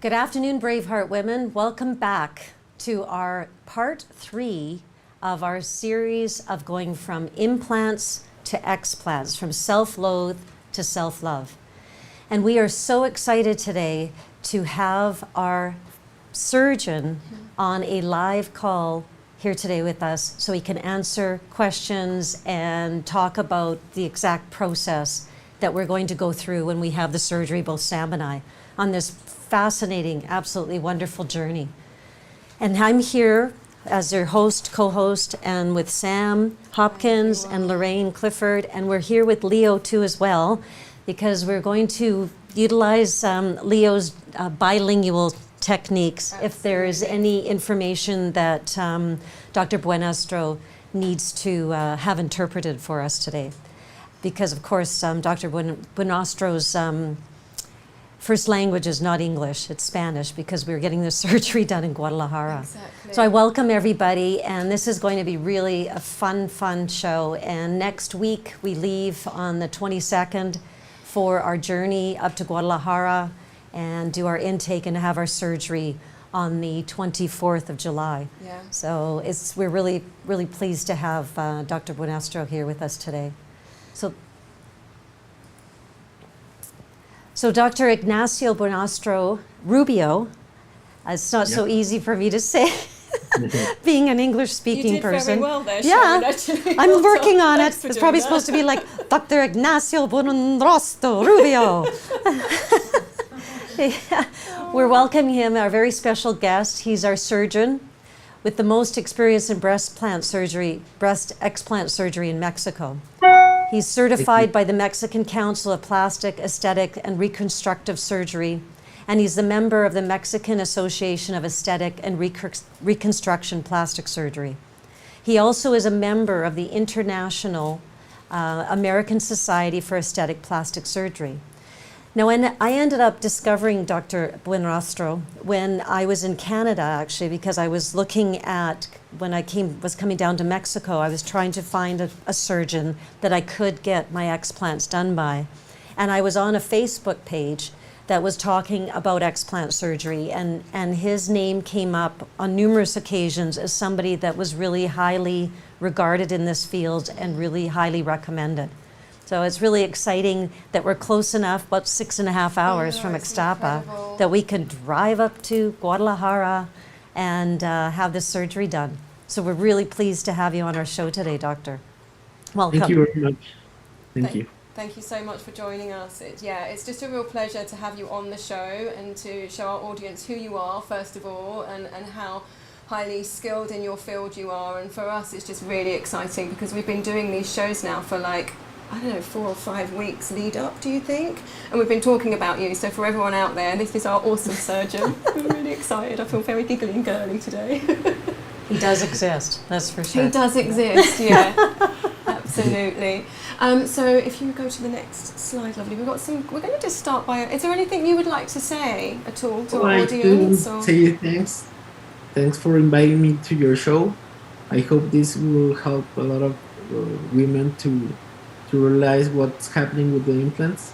Good afternoon, BraveHeart women. Welcome back to our part 3 of our series of going from implants to explants, from self-loathe to self-love. And we are so excited today to have our surgeon on a live call here today with us so he can answer questions and talk about the exact process that we're going to go through when we have the surgery, both Sam and I, on this fascinating, absolutely wonderful journey. And I'm here as your host, co-host, and with Sam Hopkins and Lorraine Clifford, and we're here with Leo too as well, because we're going to utilize Leo's bilingual techniques. Absolutely. If there is any information that Dr. Buenastro needs to have interpreted for us today. Because of course, Dr. Buenastro's first language is not English, it's Spanish, because we're getting the surgery done in Guadalajara. Exactly. So I welcome everybody, and this is going to be really a fun show. And next week we leave on the 22nd for our journey up to Guadalajara and do our intake and have our surgery on the 24th of July. Yeah. So we're really pleased to have Dr. Buenastro here with us today. So Dr. Ignacio Buenastro Rubio, it's not so easy for me to say, being an English-speaking person. You did very well there, yeah, Sharon, actually. I'm working on it. Thanks for It's doing probably that. supposed to be like Dr. Ignacio Buenastro Rubio. Yeah. We're welcoming him, our very special guest. He's our surgeon with the most experience in breast explant surgery in Mexico. He's certified by the Mexican Council of Plastic, Aesthetic, and Reconstructive Surgery, and he's a member of the Mexican Association of Aesthetic and Reconstruction Plastic Surgery. He also is a member of the International American Society for Aesthetic Plastic Surgery. Now, I ended up discovering Dr. Buenastro when I was in Canada, actually, because I was looking at, when I was coming down to Mexico, I was trying to find a surgeon that I could get my explants done by. And I was on a Facebook page that was talking about explant surgery, and his name came up on numerous occasions as somebody that was really highly regarded in this field and really highly recommended. So it's really exciting that we're close enough, about 6.5 hours from Ixtapa, that we can drive up to Guadalajara and have this surgery done. So we're really pleased to have you on our show today, Doctor. Welcome. Thank you very much. Thank you. Thank you so much for joining us. It's just a real pleasure to have you on the show and to show our audience who you are, first of all, and how highly skilled in your field you are. And for us, it's just really exciting because we've been doing these shows now for 4 or 5 weeks lead up, do you think? And we've been talking about you. So for everyone out there, this is our awesome surgeon. We're really excited. I feel very giggly and girly today. He does exist, that's for sure. He does exist, yeah. Absolutely. So if you would go to the next slide, lovely. We're going to just start by, is there anything you would like to say at all to our audience? I'd like to say thanks. Thanks for inviting me to your show. I hope this will help a lot of women to realize what's happening with the implants.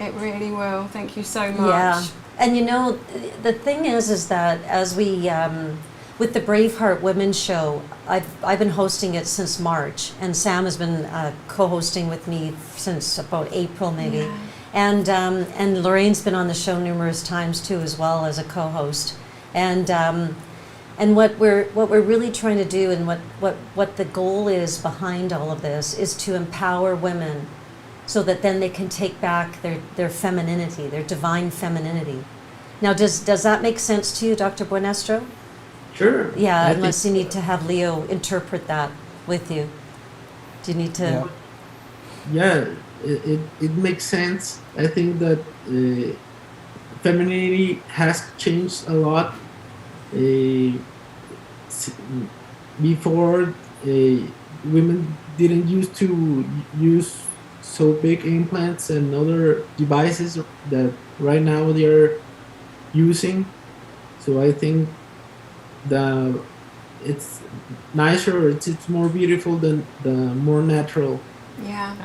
It really will. Thank you so much. Yeah, and you know, the thing is that as we, with the BraveHeart Women's Show, I've been hosting it since March, and Sam has been co-hosting with me since about April maybe. Yeah. And Lorraine's been on the show numerous times too, as well as a co-host. And what we're really trying to do, and what the goal is behind all of this, is to empower women so that then they can take back their femininity, their divine femininity. Now, does that make sense to you, Dr. Buenastro? Sure. Yeah, unless you need to have Leo interpret that with you. Do you need to? Yeah, it makes sense. I think that femininity has changed a lot. Before, women didn't used to use so big implants and other devices that right now they are using. So I think it's nicer, it's more beautiful than the more natural. Yeah.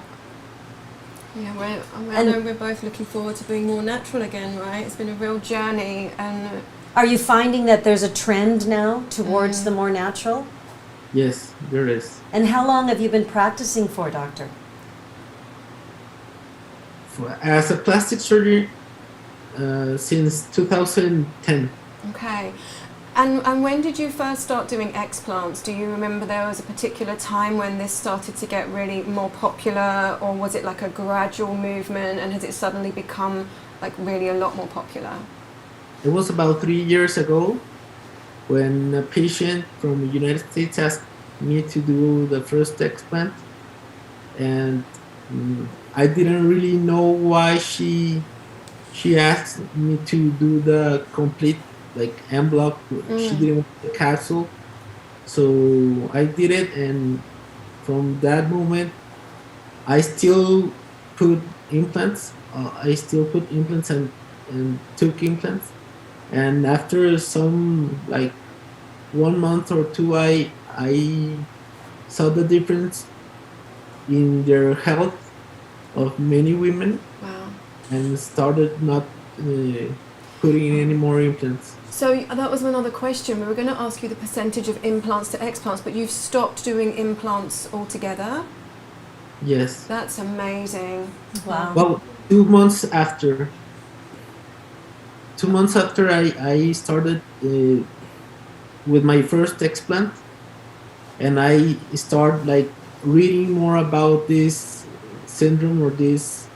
Yeah, I know we're both looking forward to being more natural again, right? It's been a real journey, and Are you finding that there's a trend now towards the more natural? Yes, there is. And how long have you been practicing for, doctor? As a plastic surgeon, since 2010. okay. And when did you first start doing explants? Do you remember there was a particular time when this started to get really more popular, or was it like a gradual movement, and has it suddenly become like really a lot more popular? It was about 3 years ago when a patient from the United States asked me to do the first explant, and I didn't really know why she asked me to do the complete like M block. She didn't want the capsule, so I did it, and from that moment, I still put implants. I still put implants and took implants, and after some like 1 month or two, I saw the difference in their health of many women Wow. and started not putting in any more implants. So that was another question. We were going to ask you the percentage of implants to explants, but you've stopped doing implants altogether? Yes. That's amazing. Wow. Well, 2 months after. 2 months after I started with my first explant, and I start like reading more about this syndrome or this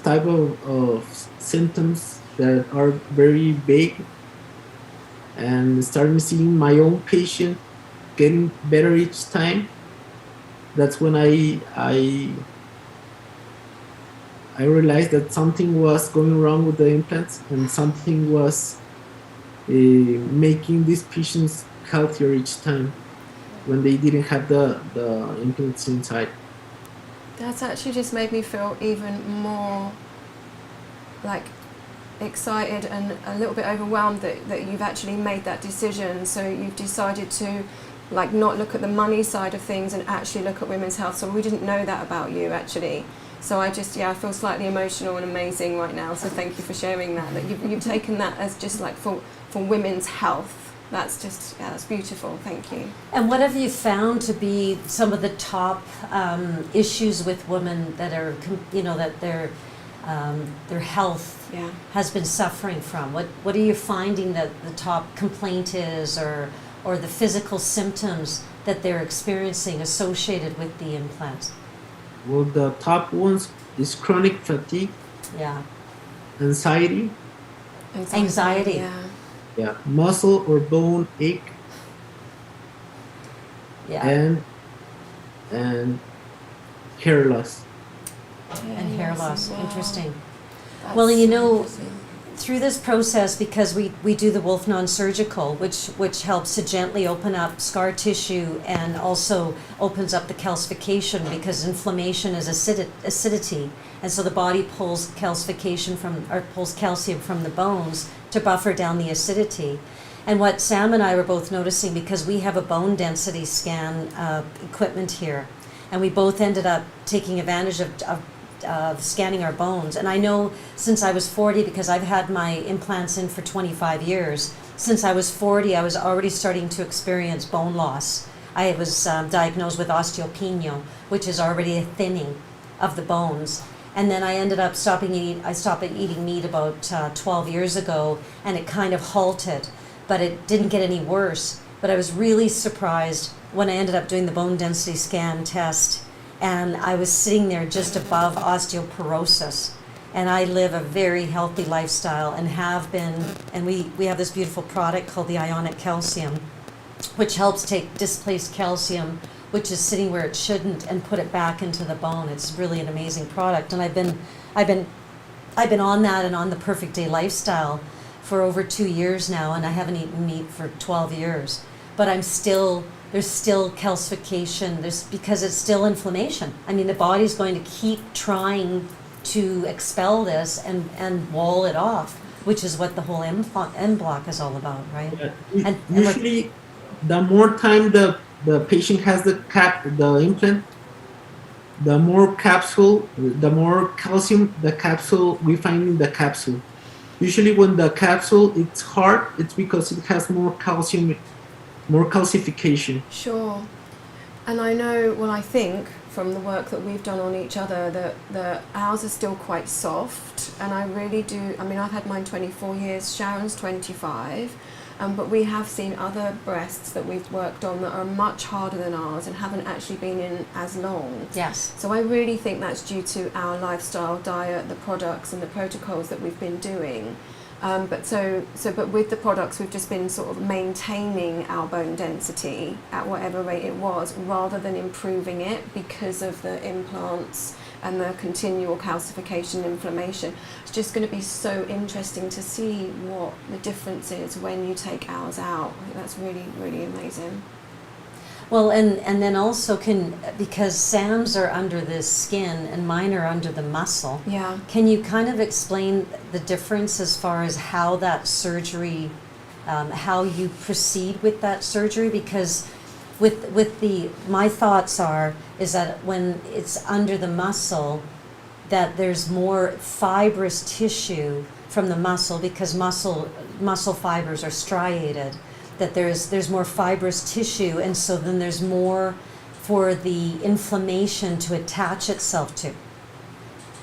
type of symptoms that are very vague, and starting seeing my own patient getting better each time. That's when I realized that something was going wrong with the implants, and something was making these patients healthier each time when they didn't have the implants inside. That's actually just made me feel even more like excited and a little bit overwhelmed that you've actually made that decision. So you've decided to like not look at the money side of things and actually look at women's health. So we didn't know that about you actually. So I feel slightly emotional and amazing right now. So thank you for sharing that you've taken that as just like for women's health. That's just, that's beautiful. Thank you. And what have you found to be some of the top issues with women that are, that their health Yeah. has been suffering from? What are you finding that the top complaint is, or the physical symptoms that they're experiencing associated with the implants? Well, the top ones is chronic fatigue, Yeah. anxiety, Anxiety. Yeah. muscle or bone ache, Yeah. and hair loss. And hair loss. Wow. Interesting. That's Well, and so through this process, because we do the Wolf non-surgical, which helps to gently open up scar tissue and also opens up the calcification, because inflammation is acidity, and so the body pulls pulls calcium from the bones to buffer down the acidity. And what Sam and I were both noticing, because we have a bone density scan equipment here, and we both ended up taking advantage of scanning our bones. And I know since I was 40, because I've had my implants in for 25 years, since I was 40, I was already starting to experience bone loss. I was diagnosed with osteopenia, which is already a thinning of the bones. And then I ended up stopping eating meat about 12 years ago, and it kind of halted, but it didn't get any worse. But I was really surprised when I ended up doing the bone density scan test, and I was sitting there just above osteoporosis. And I live a very healthy lifestyle and have been, and we have this beautiful product called the ionic calcium, which helps take displaced calcium, which is sitting where it shouldn't, and put it back into the bone. It's really an amazing product. And I've been on that and on the Perfect Day lifestyle for over 2 years now, and I haven't eaten meat for 12 years. But there's still calcification, because it's still inflammation. I mean, the body's going to keep trying to expel this and wall it off, which is what the whole M block is all about, right? And Usually, the more time the patient has the implant, the more capsule, the more calcium the capsule we find in the capsule. Usually, when the capsule it's hard, it's because it has more calcium, more calcification. Sure. And I know, well, I think from the work that we've done on each other that ours are still quite soft. And I really do, I mean, I've had mine 24 years, Sharon's 25. But we have seen other breasts that we've worked on that are much harder than ours and haven't actually been in as long. Yes. So I really think that's due to our lifestyle, diet, the products and the protocols that we've been doing. But with the products, we've just been sort of maintaining our bone density at whatever rate it was, rather than improving it because of the implants and the continual calcification and inflammation. It's just going to be so interesting to see what the difference is when you take ours out. I think that's really, really amazing. Well, and then also because Sam's are under the skin and mine are under the muscle. Yeah. Can you kind of explain the difference as far as how that surgery, how you proceed with that surgery? Because my thoughts is that when it's under the muscle, that there's more fibrous tissue from the muscle, because muscle fibers are striated, that there's more fibrous tissue, and so then there's more for the inflammation to attach itself to,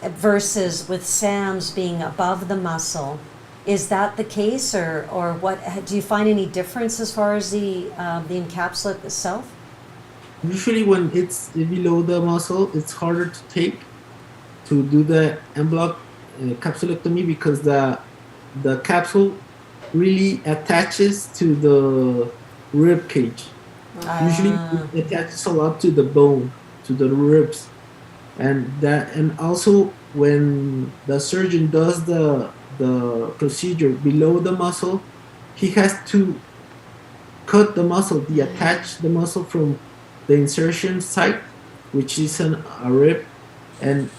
versus with Sam's being above the muscle. Is that the case, or what? Do you find any difference as far as the encapsulate itself? Usually, when it's below the muscle, it's harder to take, to do the en bloc capsulectomy, because the capsule really attaches to the rib cage. Usually, it attaches a lot to the bone, to the ribs, and also when the surgeon does the procedure below the muscle, he has to cut the muscle, detach the muscle from the insertion site, which is a rib, and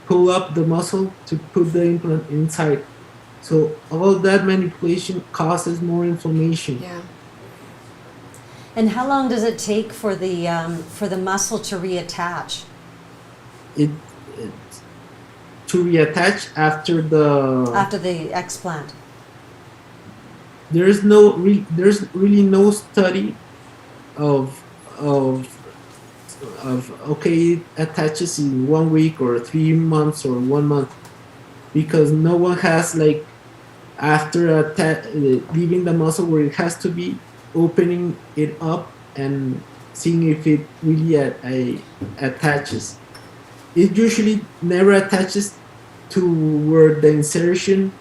pull up the muscle to put the implant inside. So all that manipulation causes more inflammation. Yeah. And how long does it take for the muscle to reattach? It to reattach after the explant. There's really no study of okay, it attaches in 1 week or 3 months or 1 month, because no one has, like, after leaving the muscle where it has to be, opening it up and seeing if it really attaches. It usually never attaches to where the insertion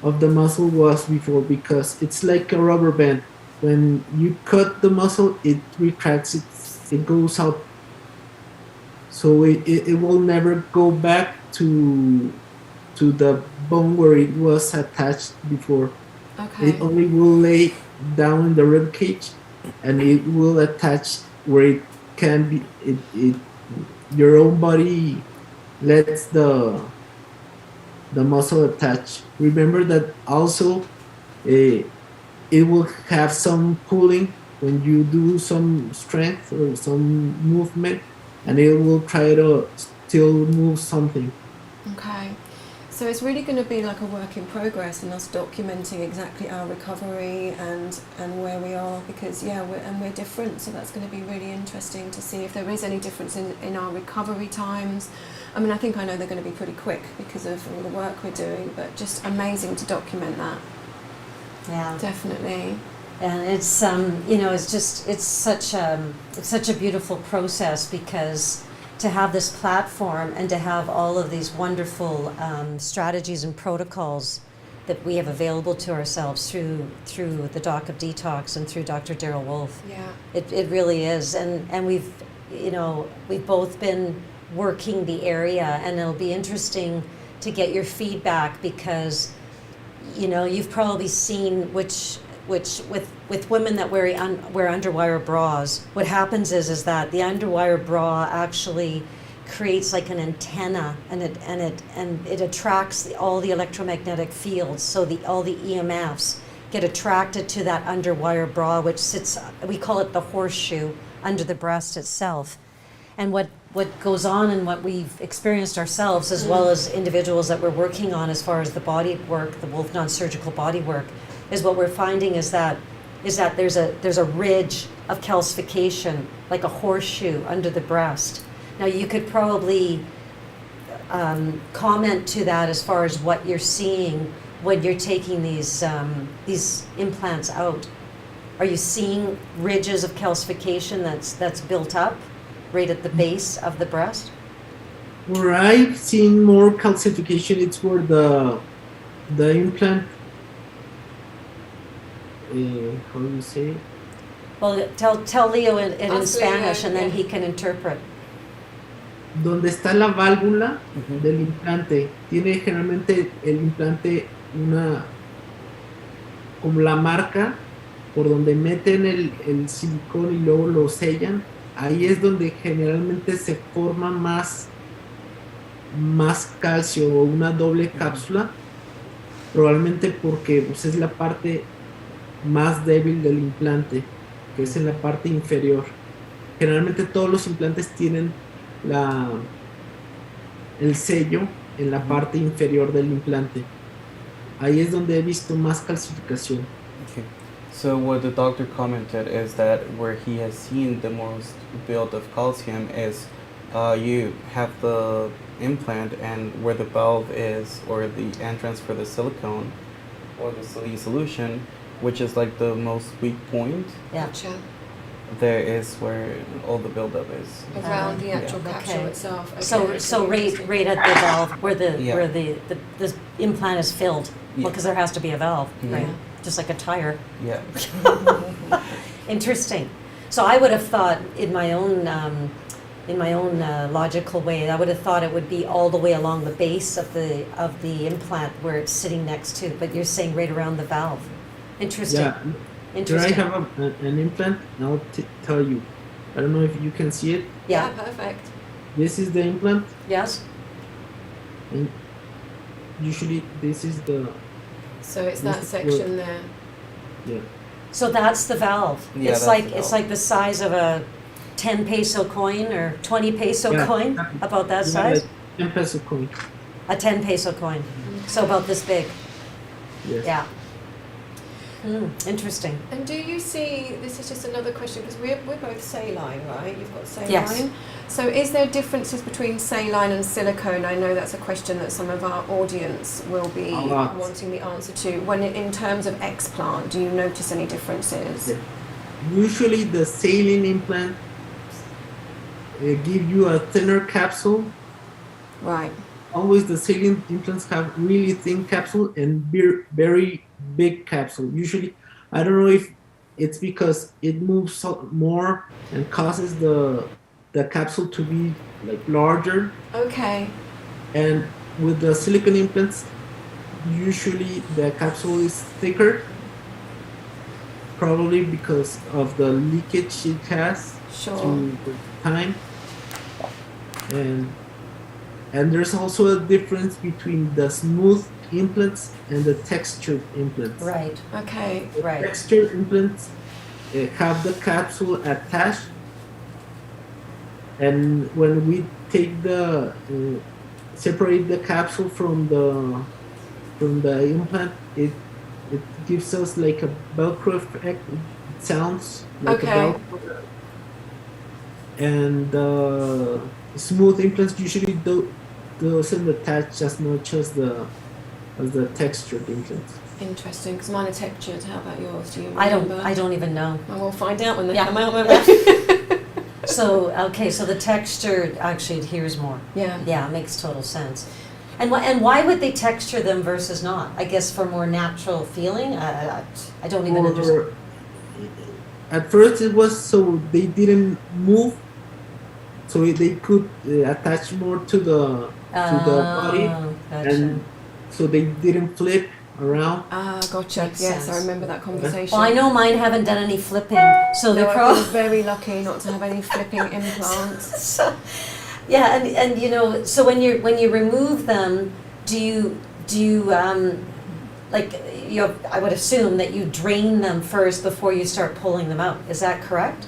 of the muscle was before, because it's like a rubber band. When you cut the muscle, it retracts, it goes out. So it will never go back to the bone where it was attached before. Okay. It only will lay down in the rib cage, and it will attach where it can be. Your own body lets the muscle attach. Remember that also it will have some pulling when you do some strength or some movement, and it will try to still move something. Okay. So it's really going to be like a work in progress, and us documenting exactly our recovery and where we are, because we're different, so that's going to be really interesting to see if there is any difference in our recovery times. I mean, I know they're going to be pretty quick because of all the work we're doing, but just amazing to document that. Yeah, definitely. And it's it's such a beautiful process, because to have this platform and to have all of these wonderful strategies and protocols that we have available to ourselves through the Doc of Detox and through Dr. Daryl Wolf. Yeah. It really is, and we've both been working the area, and it'll be interesting to get your feedback, because you've probably seen which with women that wear underwire bras, what happens is that the underwire bra actually creates like an antenna, and it attracts all the electromagnetic fields, so all the EMFs get attracted to that underwire bra, which sits, we call it the horseshoe, under the breast itself. And what what goes on and what we've experienced ourselves, as well as individuals that we're working on as far as the body work, the Wolf non-surgical body work, is what we're finding is that there's a ridge of calcification, like a horseshoe under the breast. Now you could probably comment to that as far as what you're seeing when you're taking these implants out. Are you seeing ridges of calcification that's built up right at the base of the breast? Where I've seen more calcification, it's where the implant. How do you say it? Well, tell Leo it in Ask Leo, Spanish, and then yeah. he can interpret. Donde está la válvula del implante, tiene generalmente el implante una como la marca por donde meten el silicón y luego lo sellan. Ahí es donde generalmente se forma más calcio o una doble cápsula, probablemente porque pues, es la parte más débil del implante, que es en la parte inferior. Generalmente todos los implantes tienen el sello en la parte inferior del implante. Ahí es donde he visto más calcificación. Okay. So what the doctor commented is that where he has seen the most build of calcium is you have the implant and where the valve is, or the entrance for the silicone or the saline solution, which is like the most weak point. Yeah. Gotcha. There is where all the buildup is. Around the actual Yeah. capsule Okay. itself. Okay, So that's so really right interesting. at the valve where Yeah. the implant is filled. Well, Yeah. because there has to be a valve, Yeah. right? Just like a tire. Yeah. Interesting. So I would have thought in my own logical way, I would have thought it would be all the way along the base of the implant where it's sitting next to. But you're saying right around the valve. Interesting. Yeah, here I Interesting. have an implant. I'll tell you. I don't know if you can see it. Yeah, Yeah. perfect. This is the implant, Yes. and usually this is the So it's that This is section there. yeah. So that's the valve. Yeah, It's that's like the it's valve. like the size of a 10 peso coin or 20 peso Yeah. coin. About that Yeah, size. like 10 peso coin. A 10 peso coin. So about this big. Yes. Yeah. Interesting. And do you see, this is just another question, because we're both saline, right? You've got saline. Yes. So is there differences between saline and silicone? I know that's a question that some of our audience will be A lot. wanting the answer to. When in terms of explant, do you notice any differences? Yeah. Usually the saline implant give you a thinner capsule. Right. Always the saline implants have really thin capsule and very big capsule. Usually, I don't know if it's because it moves more and causes the capsule to be like larger. Okay. And with the silicone implants, usually the capsule is thicker, probably because of the leakage it has Sure. through the time. And there's also a difference between the smooth implants and the textured implants. Right. Okay. The Right. textured implants have the capsule attached, and when we take the separate the capsule from the implant, it gives us like a Velcro effect. It sounds like Okay. a Velcro. And smooth implants usually doesn't attach as much as the textured implants. Interesting, because mine are textured. How about yours? Do you I remember? don't even know. And we'll find out when they Yeah. come out. won't we? So okay, so the texture actually adheres more. Yeah. Yeah, it makes total sense. And why would they texture them versus not? I guess for more natural feeling. I don't even understand. Or at first it was so they didn't move, so they could attach more to the body, Gotcha. and so they didn't flip around. Ah, gotcha. Makes Yes, sense. I remember that conversation. Well, I know mine haven't done any flipping, so No, they're I've probably. been very lucky not to have any flipping implants. So, yeah, and you know, so when you remove them, do you like I would assume that you drain them first before you start pulling them out. Is that correct?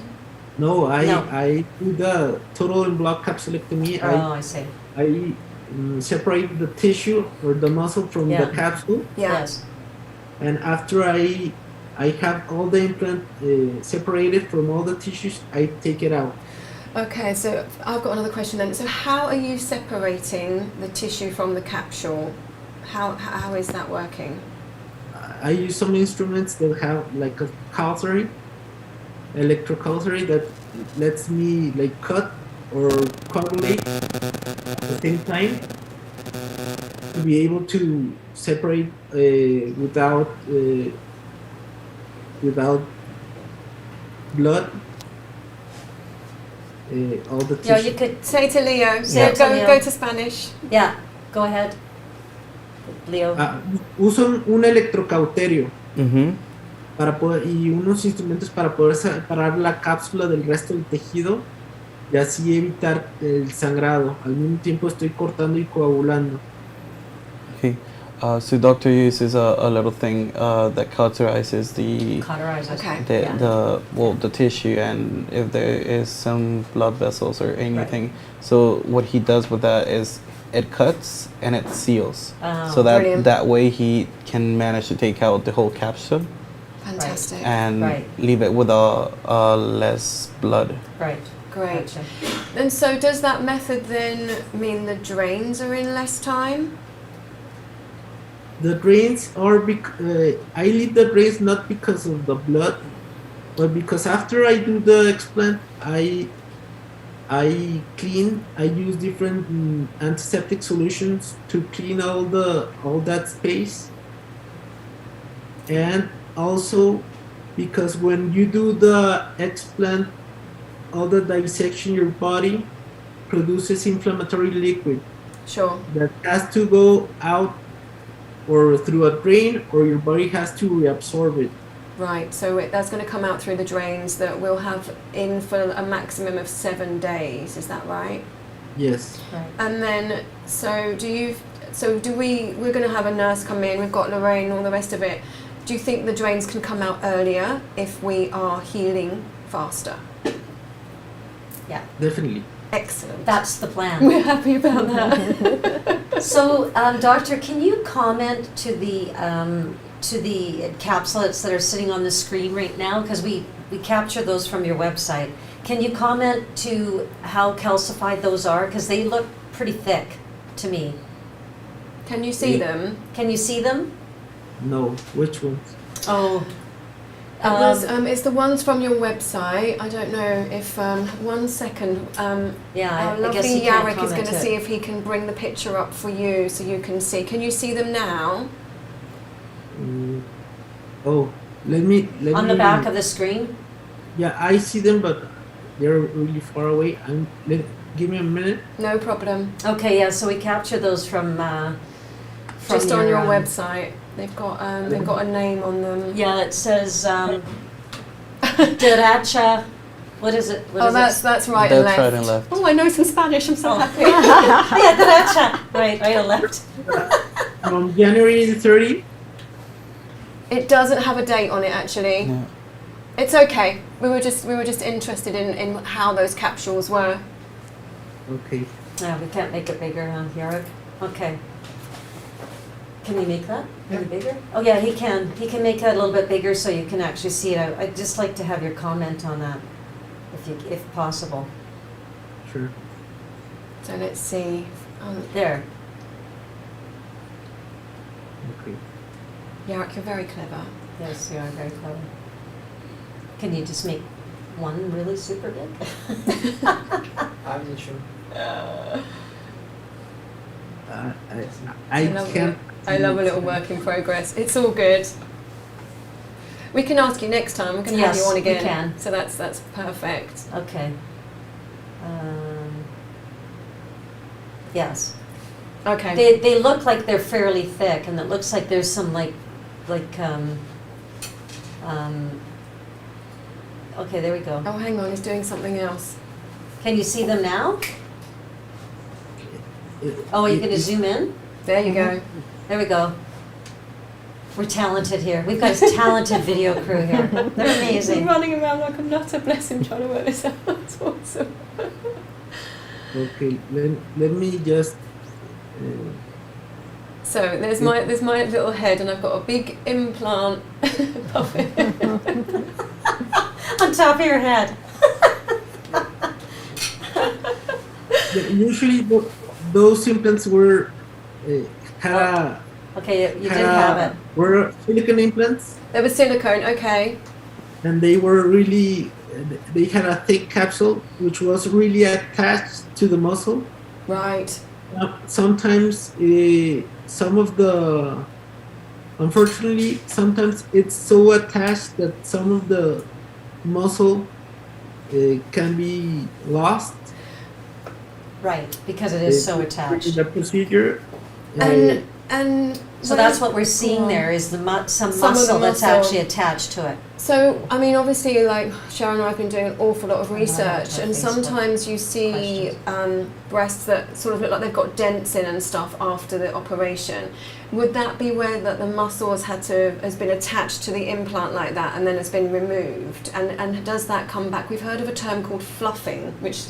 No, No. I do the total and block capsulectomy. Oh, I see. I separate the tissue or the muscle from Yeah. the capsule, Yeah. Yes. and after I have all the implant separated from all the tissues, I take it out. Okay, so I've got another question then. So how are you separating the tissue from the capsule? How is that working? I use some instruments that have like a cautery, electrocautery that lets me like cut or coagulate at the same time to be able to separate without blood all the tissue. Yeah, you could. Say to Leo. Say So to Leo. go to Spanish. Yeah. Go ahead, Leo. Uso un electrocauterio Mm-hmm. para poder, y unos instrumentos para poder separar la cápsula del resto del tejido y así evitar el sangrado. Al mismo tiempo estoy cortando y coagulando. Okay. So doctor uses a little thing that cauterizes the Cauterize. Okay. Yeah. the tissue, and if there is some blood vessels or anything. So what he does with that is it cuts and it seals. Oh, So that brilliant. that way he can manage to take out the whole capsule Fantastic. and Right. leave it with less blood. Right. Great. Gotcha. And so does that method then mean the drains are in less time? The drains are I leave the drains not because of the blood, but because after I do the explant, I clean. I use different antiseptic solutions to clean all that space, and also because when you do the explant, all the dissection, your body produces inflammatory liquid Sure. that has to go out or through a drain, or your body has to reabsorb it. Right, so that's going to come out through the drains that we'll have in for a maximum of 7 days, is that right? Yes. Right. And then, we're going to have a nurse come in, we've got Lorraine, all the rest of it. Do you think the drains can come out earlier if we are healing faster? Yeah. Definitely. Excellent. That's the plan. We're happy about that. So, doctor, can you comment to the capsulettes that are sitting on the screen right now? Because we capture those from your website. Can you comment to how calcified those are? Because they look pretty thick to me. Can you see them? Can you see them? No. Which ones? Oh. It's the ones from your website. I don't know if, 1 second. Yeah, Our I guess lovely you can't Yarrick is going comment to it. see if he can bring the picture up for you so you can see. Can you see them now? Oh, let me. On the back of the screen? Yeah, I see them, but they're really far away. Give me a minute. No problem. Okay, yeah, so we capture those from Just on your website. They've got a name on them. Yeah, it says Derecha. What is it? What is That's right and left. That's right and left. Oh, I know some Spanish. I'm so Oh. happy. Yeah, derecha. Right and left. From January 30. It doesn't have a date on it actually. Yeah. It's okay. We were just interested in how those capsules were. Okay. No, we can't make it bigger, huh, Yarrick? Okay. Can you make that any bigger? Oh yeah, he can. He can make that a little bit bigger so you can actually see it. I'd just like to have your comment on that, if possible. Sure. So let's see. There. Okay. Yarrick, you're very clever. Yes, you are very clever. Can you just make one really super big? I'm not sure. I can't. I love a little work in progress. It's all good. We can ask you next time. We can have you Yes, on we again. can. So that's perfect. Okay. Yes. Okay. They look like they're fairly thick, and it looks like there's some okay, there we go. Oh, hang on. He's doing something else. Can you see them now? Oh, are you going to zoom in? There you go. There we go. We're talented here. We've got a talented video crew here. They're He's amazing. running around like a nutter, bless him, trying to work this out. That's awesome. Okay, let me just. So there's my little head, and I've got a big implant puppet. On top of your head. Usually, those implants were had a Okay, you had did have it. were silicone implants, There was silicone, okay. and they were really. They had a thick capsule which was really attached to the muscle. Right. Sometimes some of the, unfortunately, sometimes it's so attached that some of the muscle can be lost. Right, because it is so In attached. the procedure. And So that's what we're seeing there is some Some of the muscle that's muscle. actually attached to it. So, I mean, obviously, like Sharon and I have been doing an awful lot of on research, and Facebook sometimes you see breasts that sort of look like they've got dents in and stuff after the operation. Would that be where that the muscle has been attached to the implant like that and then has been removed? And does that come back? We've heard of a term called fluffing, which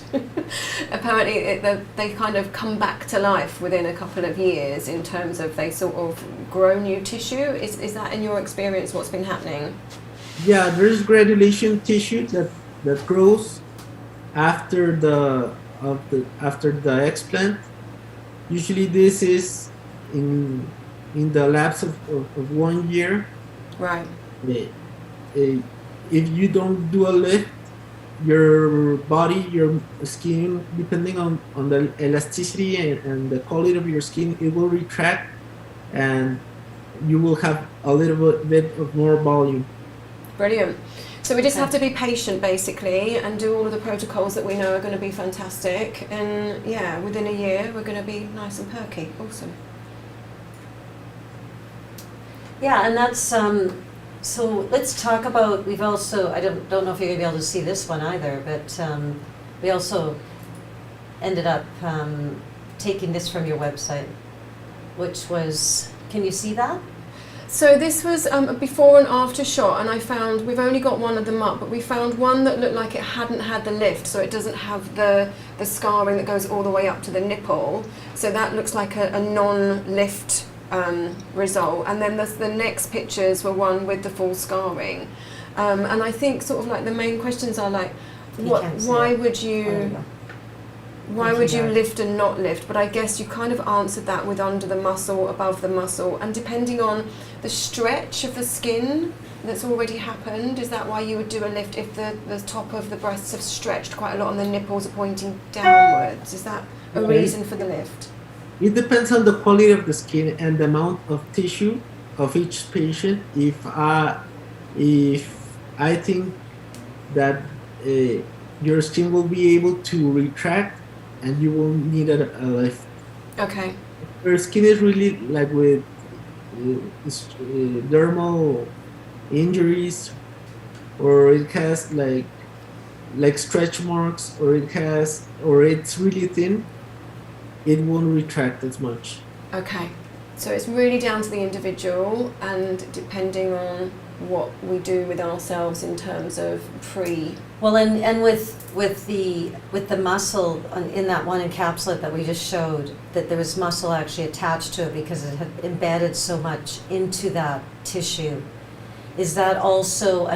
apparently they kind of come back to life within a couple of years in terms of they sort of grow new tissue. Is that in your experience what's been happening? Yeah, there's granulation tissue that grows after the explant. Usually, this is in the lapse of 1 year. Right. If you don't do a lift, your body, your skin, depending on the elasticity and the quality of your skin, it will retract, and you will have a little bit of more volume. Brilliant. So we just have to be patient, basically, and do all of the protocols that we know are going to be fantastic. And yeah, within a year, we're going to be nice and perky. Awesome. Yeah, and that's so let's talk about, we've also, I don't know if you're gonna be able to see this one either, but we also ended up taking this from your website, which was, can you see that? So this was a before and after shot, and I found, we've only got one of them up, but we found one that looked like it hadn't had the lift, so it doesn't have the scarring that goes all the way up to the nipple. So that looks like a non-lift result. And then the next pictures were one with the full scarring. And I think sort of like the main questions are like, why would you lift and not lift? But I guess you kind of answered that with under the muscle, above the muscle, and depending on the stretch of the skin that's already happened, is that why you would do a lift if the top of the breasts have stretched quite a lot and the nipples are pointing downwards? Is that a reason for the lift? It depends on the quality of the skin and the amount of tissue of each patient. If I think that your skin will be able to retract and you will need a lift. Okay. Your skin is really like with dermal injuries, or it has like stretch marks, or it's really thin, it won't retract as much. Okay. So it's really down to the individual, and depending on what we do with ourselves in terms of Well, and with the muscle in that one encapsulate that we just showed, that there was muscle actually attached to it because it had embedded so much into that tissue. Is that also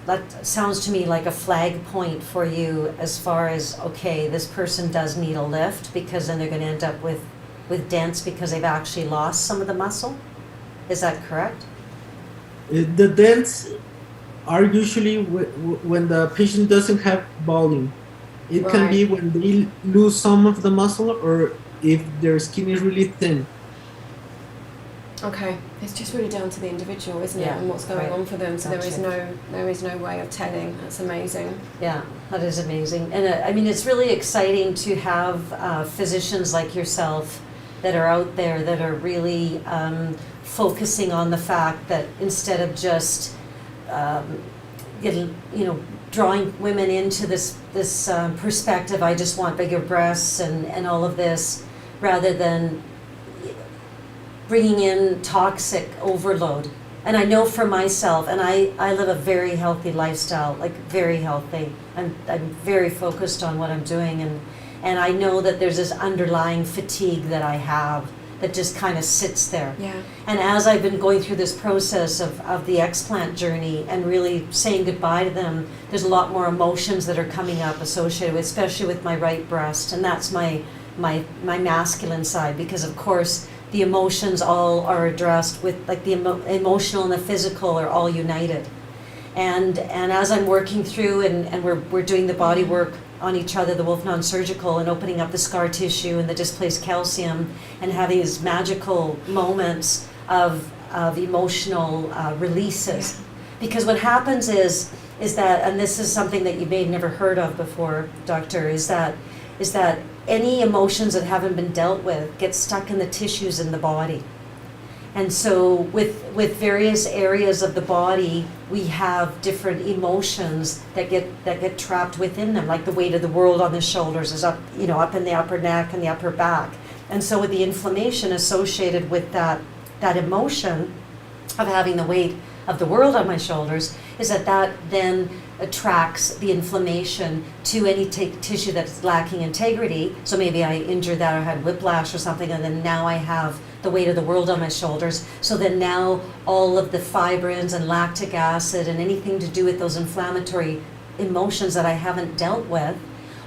that sounds to me like a flag point for you as far as, okay, this person does need a lift, because then they're going to end up with dents because they've actually lost some of the muscle? Is that correct? The dents are usually when the patient doesn't have volume. It can be when they lose some of the muscle, or if their skin is really thin. Okay, it's just really down to the individual, isn't it, and what's going on for them. So there is no way of telling. That's amazing. Yeah, that is amazing. And I mean, it's really exciting to have physicians like yourself that are out there that are really focusing on the fact that instead of just drawing women into this perspective, I just want bigger breasts and all of this, rather than bringing in toxic overload. And I know for myself, and I live a very healthy lifestyle, like very healthy. I'm very focused on what I'm doing, and I know that there's this underlying fatigue that I have that just kind of sits there. Yeah. And as I've been going through this process of the explant journey and really saying goodbye to them, there's a lot more emotions that are coming up associated with, especially with my right breast, and that's my masculine side, because of course the emotions all are addressed with, like, the emotional and the physical are all united. And as I'm working through and we're doing the body work on each other, the Wolf non-surgical, and opening up the scar tissue and the displaced calcium, and having these magical moments of emotional releases. Yeah. Because what happens is that, and this is something that you may have never heard of before, doctor, is that any emotions that haven't been dealt with get stuck in the tissues in the body. And so with various areas of the body, we have different emotions that get trapped within them, like the weight of the world on the shoulders is up in the upper neck and the upper back. And so with the inflammation associated with that emotion of having the weight of the world on my shoulders, is that then attracts the inflammation to any tissue that's lacking integrity. So maybe I injured that or had whiplash or something, and then now I have the weight of the world on my shoulders. So then now all of the fibrins and lactic acid and anything to do with those inflammatory emotions that I haven't dealt with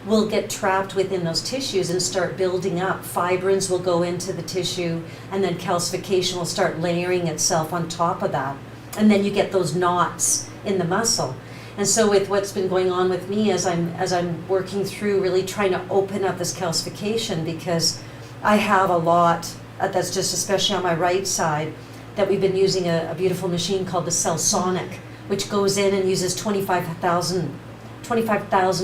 will get trapped within those tissues and start building up. Fibrins will go into the tissue, and then calcification will start layering itself on top of that. And then you get those knots in the muscle. And so with what's been going on with me as I'm working through really trying to open up this calcification, because I have a lot that's just especially on my right side, that we've been using a beautiful machine called the Cell Sonic, which goes in and uses 25,000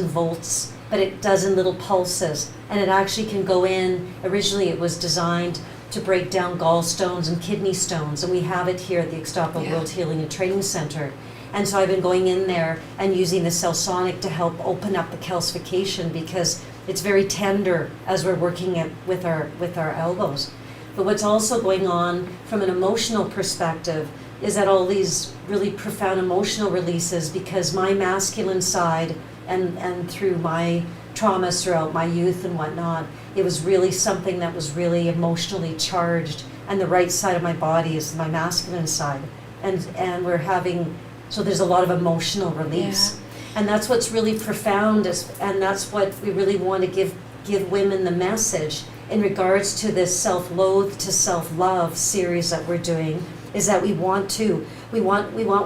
volts, but it does in little pulses. And it actually can go in, originally it was designed to break down gallstones and kidney stones, and we have it here at the Ixtapa Yeah. World Healing and Training Center. And so I've been going in there and using the Cell Sonic to help open up the calcification, because it's very tender as we're working it with our elbows. But what's also going on from an emotional perspective is that all these really profound emotional releases, because my masculine side and through my traumas throughout my youth and whatnot, it was really something that was really emotionally charged, and the right side of my body is my masculine side, and we're having, so there's a lot of emotional release. And that's what's really profound, and that's what we really want to give women the message in regards to this self-loathe to self-love series that we're doing, is that we want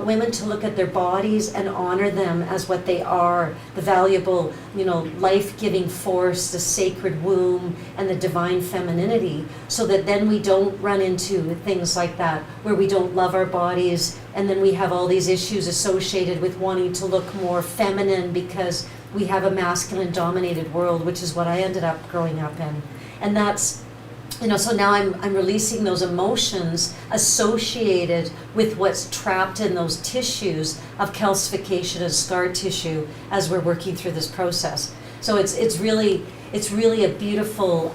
women to look at their bodies and honor them as what they are, the valuable, life-giving force, the sacred womb, and the divine femininity, so that then we don't run into things like that, where we don't love our bodies, and then we have all these issues associated with wanting to look more feminine because we have a masculine-dominated world, which is what I ended up growing up in. And that's, so now I'm releasing those emotions associated with what's trapped in those tissues of calcification and scar tissue as we're working through this process. So it's really a beautiful,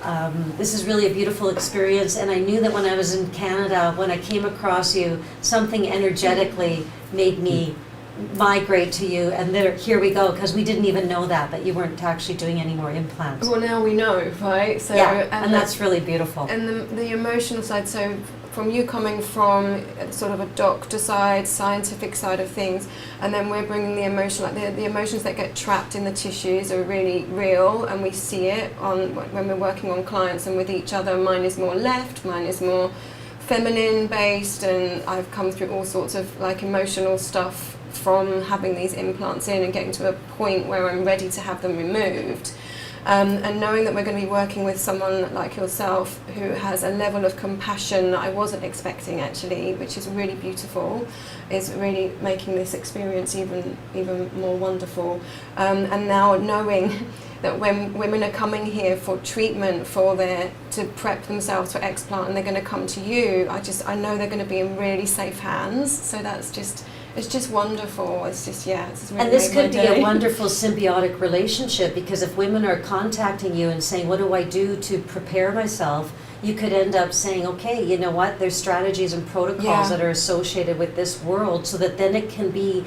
this is really a beautiful experience. And I knew that when I was in Canada, when I came across you, something energetically made me migrate to you, and here we go, because we didn't even know that you weren't actually doing any more implants. Well, now we know, right? So yeah, and that's really beautiful. And the emotional side, so from you coming from sort of a doctor side, scientific side of things, and then we're bringing the emotional, like the emotions that get trapped in the tissues are really real, and we see it when we're working on clients and with each other. Mine is more left, mine is more feminine based, and I've come through all sorts of like emotional stuff from having these implants in and getting to a point where I'm ready to have them removed. And knowing that we're going to be working with someone like yourself who has a level of compassion that I wasn't expecting actually, which is really beautiful, is really making this experience even more wonderful. And now knowing that when women are coming here for treatment to prep themselves for explant, and they're going to come to you, I know they're going to be in really safe hands. So it's it's just wonderful. It's just, it's really And this made my could be day. a wonderful symbiotic relationship, because if women are contacting you and saying, what do I do to prepare myself? You could end up saying, okay, you know what, there's strategies and protocols Yeah. that are associated with this world, so that then it can be,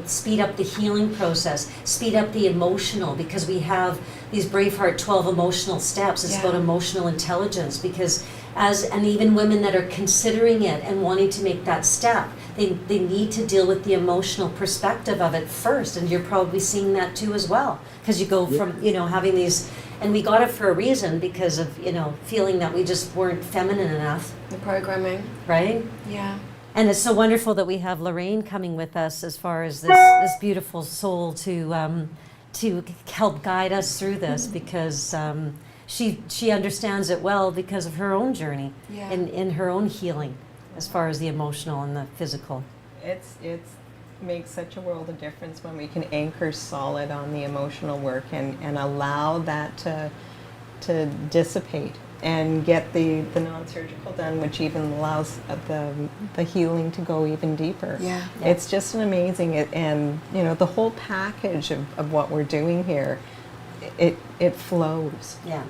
speed up the healing process, speed up the emotional, because we have these BraveHeart 12 emotional steps. It's Yeah. about emotional intelligence, because and even women that are considering it and wanting to make that step, they need to deal with the emotional perspective of it first, and you're probably seeing that too as well, because you go from, having these, and we got it for a reason, because of, feeling that we just weren't feminine enough, The programming. right? Yeah. And it's so wonderful that we have Lorraine coming with us as far as this beautiful soul to help guide us through this, because she understands it well because of her own journey Yeah. in her own healing, as far as the emotional and the physical. It's makes such a world of difference when we can anchor solid on the emotional work and allow that to dissipate and get the non-surgical done, which even allows the healing to go even deeper. Yeah. It's just an amazing, and the whole package of what we're doing here, it flows, Yeah,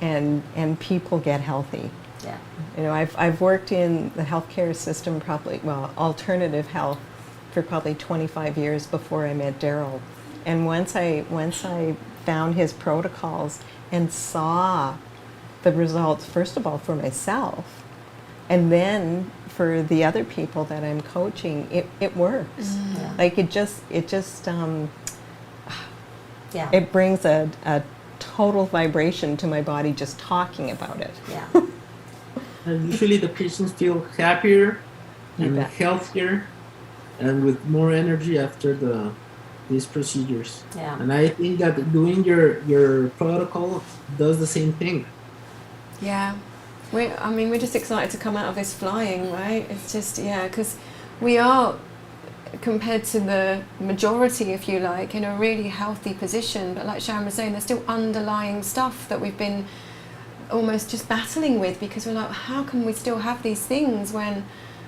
and people get healthy. yeah, I've worked in the healthcare system, probably, alternative health, for probably 25 years before I met Daryl. And once I found his protocols and saw the results, first of all for myself, and then for the other people that I'm coaching, it works. Yeah. Like it just yeah, it brings a total vibration to my body just talking about it. yeah. And usually the patients feel happier You and bet. healthier and with more energy after these procedures. Yeah. And I think that doing your protocol does the same thing. Yeah, we're just excited to come out of this flying, right? It's just, because we are, compared to the majority, if you like, in a really healthy position. But like Sharon was saying, there's still underlying stuff that we've been almost just battling with, because we're like, how can we still have these things when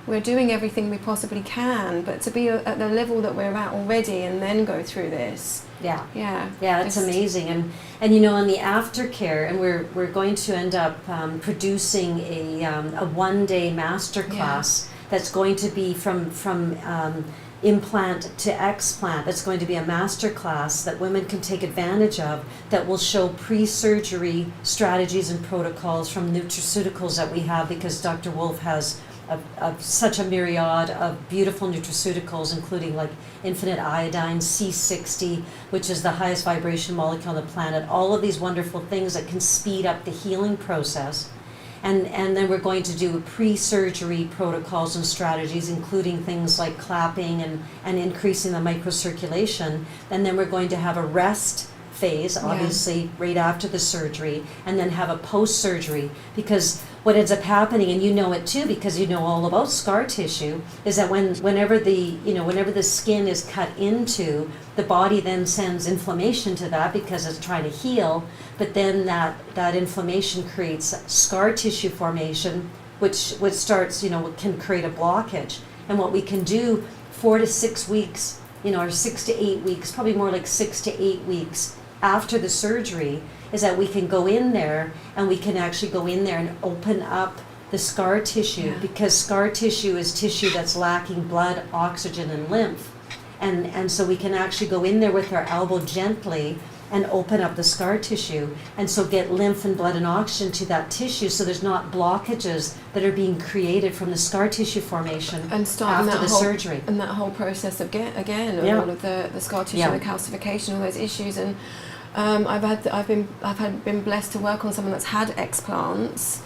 we're doing everything we possibly can? But to be at the level that we're at already and then go through this. Yeah. Yeah. Yeah, it's just- amazing. And on the aftercare, and we're going to end up producing a one-day masterclass that's going to be from implant to explant. It's going to be a masterclass that women can take advantage of, that will show pre-surgery strategies and protocols from nutraceuticals that we have, because Dr. Wolf has such a myriad of beautiful nutraceuticals, including like infinite iodine, C60, which is the highest vibration molecule on the planet. All of these wonderful things that can speed up the healing process. And then we're going to do pre-surgery protocols and strategies, including things like clapping and increasing the microcirculation. And then we're going to have a rest phase, obviously, right after the surgery, and then have a post-surgery, because what ends up happening, and you know it too because you know all about scar tissue, is that whenever the skin is cut into, the body then sends inflammation to that because it's trying to heal, but then that inflammation creates scar tissue formation, which starts, can create a blockage. And what we can do 4 to 6 weeks, or 6 to 8 weeks, probably more like 6 to 8 weeks after the surgery, is that we can go in there and we can actually go in there and open up the scar tissue, because scar tissue is tissue that's lacking blood, oxygen, and lymph. And so we can actually go in there with our elbow gently and open up the scar tissue, and so get lymph and blood and oxygen to that tissue, so there's not blockages that are being created from the scar tissue formation And starting after that the whole, surgery. and that whole process of of Yeah. all of the scar tissue, Yeah. the calcification, all those issues. And I've been blessed to work on someone that's had explants,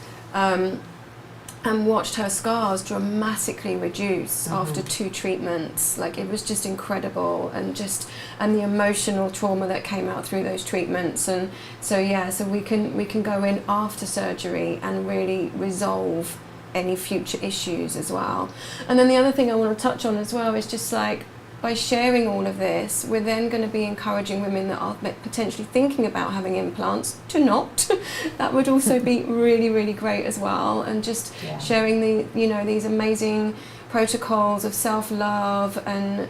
and watched her scars dramatically reduce after 2 treatments. Like, it was just incredible, and the emotional trauma that came out through those treatments. And so we can go in after surgery and really resolve any future issues as well. And then the other thing I want to touch on as well is just like, by sharing all of this, we're then going to be encouraging women that are potentially thinking about having implants to not. That would also be really, really great as well. And just sharing these amazing protocols of self-love and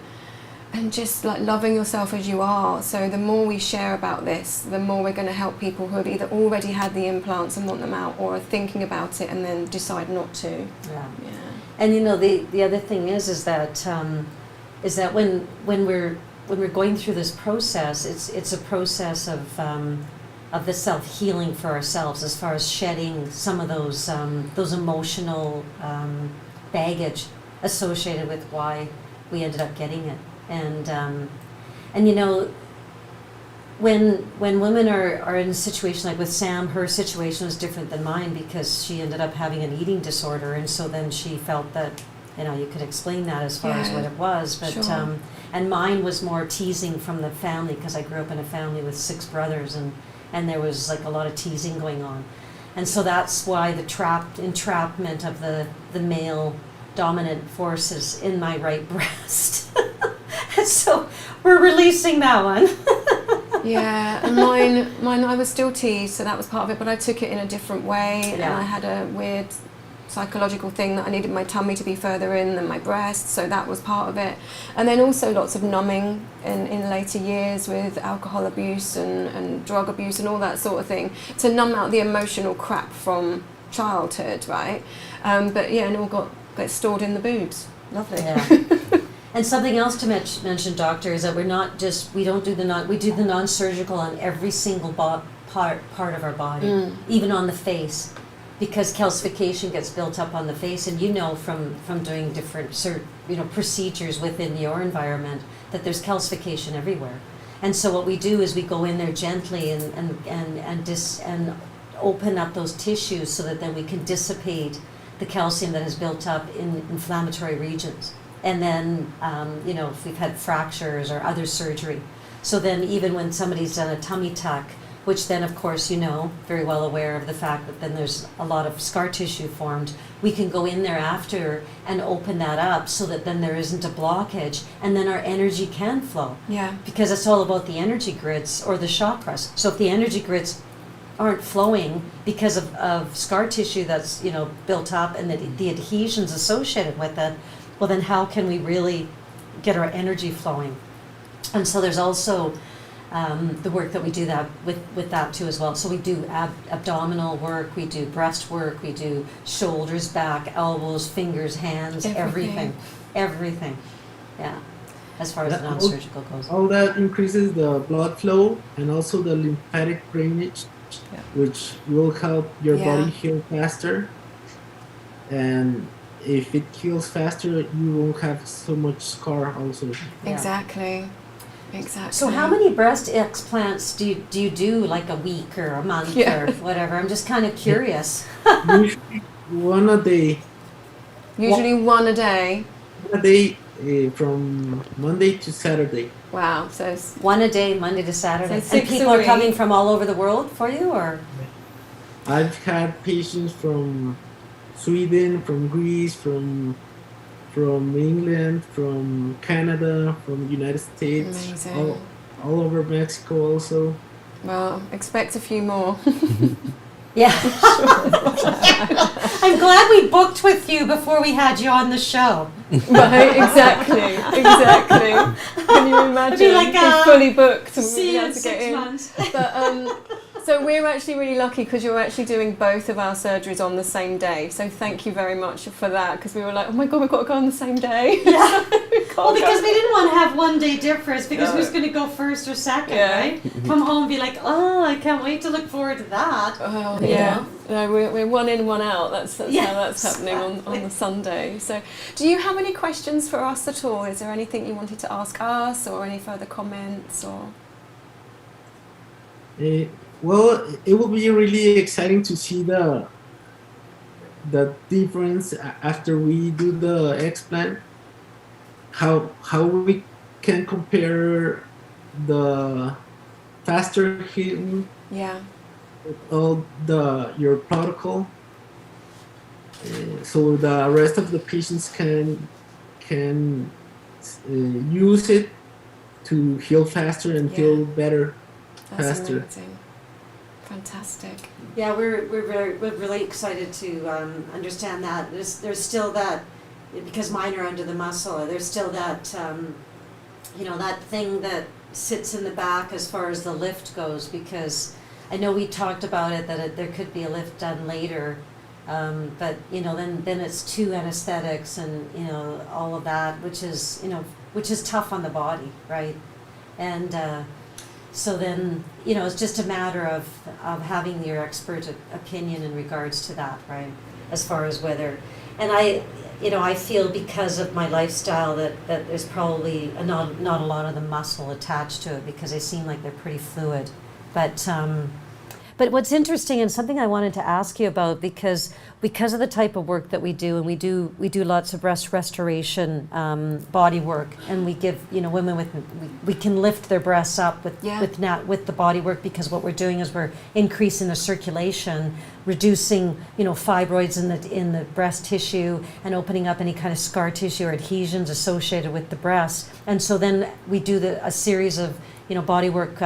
just like loving yourself as you are. So the more we share about this, the more we're going to help people who have either already had the implants and want them out, or are thinking about it and then decide not to. Yeah. Yeah. And you know, the other thing is that when we're going through this process, it's a process of the self-healing for ourselves, as far as shedding some of those emotional baggage associated with why we ended up getting it. And you know, when women are in a situation like with Sam, her situation was different than mine because she ended up having an eating disorder, and so then she felt that, you know, you could explain that as far as what it was, but Sure. And mine was more teasing from the family, because I grew up in a family with 6 brothers, and there was like a lot of teasing going on, and so that's why the entrapment of the male dominant forces in my right breast. And so we're releasing that one. Yeah, and mine, I was still teased, so that was part of it, but I took it in a different way, and Yeah. I had a weird psychological thing that I needed my tummy to be further in than my breast, so that was part of it. And then also lots of numbing in later years with alcohol abuse and drug abuse and all that sort of thing, to numb out the emotional crap from childhood, right? But yeah, and it all got stored in the boobs. Lovely. Yeah. And something else to mention, doctor, is that we do the non-surgical on every single part of our body, even on the face, because calcification gets built up on the face, and you know from doing different procedures within your environment that there's calcification everywhere. And so what we do is we go in there gently and open up those tissues so that then we can dissipate the calcium that is built up in inflammatory regions. And then, if we've had fractures or other surgery. So then even when somebody's done a tummy tuck, which then of course, very well aware of the fact that then there's a lot of scar tissue formed, we can go in there after and open that up so that then there isn't a blockage, and then our energy can flow. Yeah. Because it's all about the energy grids or the chakras. So if the energy grids aren't flowing because of scar tissue that's built up and the adhesions associated with it, well then how can we really get our energy flowing? And so there's also the work that we do that with that too as well. So we do abdominal work, we do breast work, we do shoulders, back, elbows, fingers, hands, everything. Yeah, as far as the non-surgical goes. All that increases the blood flow and also the lymphatic drainage, which will help your body heal faster. And if it heals faster, you won't have so much scar also. Yeah. Exactly. So how many breast explants do you do, like a week or a month or whatever? I'm just kind of curious. Usually one a day. Usually one a day. A day from Monday to Saturday. Wow. So one a day, Monday to Saturday. So and people are coming from all over the world for you, or? I've had patients from Sweden, from Greece, from England, from Canada, from the United States, amazing. all over Mexico also. Well, expect a few more. Yeah. I'm glad we booked with you before we had you on the show. Right, exactly. Can you imagine? We're fully booked and see we you had in to get 6 in. months. But, so we're actually really lucky because you're actually doing both of our surgeries on the same day. So thank you very much for that, because we were like, oh my God, we've got to go on the same day. Yeah. Well, because we didn't want to have one day difference, because who's going to go first or second, right? Come home and be like, oh, I can't wait to look forward to that. Oh, yeah. No, we're one in, one out. That's how that's happening on the Sunday. So do you have any questions for us at all? Is there anything you wanted to ask us, or any further comments? Or well, it will be really exciting to see the difference after we do the explant. How we can compare the faster healing. Yeah. With all your protocol, so the rest of the patients can use it to heal faster and feel better. That's faster. amazing. Fantastic. Yeah, we're really excited to understand that. There's still that, because mine are under the muscle. There's still that, that thing that sits in the back as far as the lift goes, because I know we talked about it, that there could be a lift done later, but then it's 2 anesthetics and all of that, which is tough on the body, right? And so then it's just a matter of having your expert opinion in regards to that, right? As far as whether, and I feel because of my lifestyle that there's probably not a lot of the muscle attached to it, because they seem like they're pretty fluid. But what's interesting, and something I wanted to ask you about, because of the type of work that we do, and we do lots of breast restoration body work, and we give women we can lift their breasts up with the body work, because what we're doing is we're increasing the circulation, reducing fibroids in the breast tissue, and opening up any kind of scar tissue or adhesions associated with the breast. And so then we do a series of body work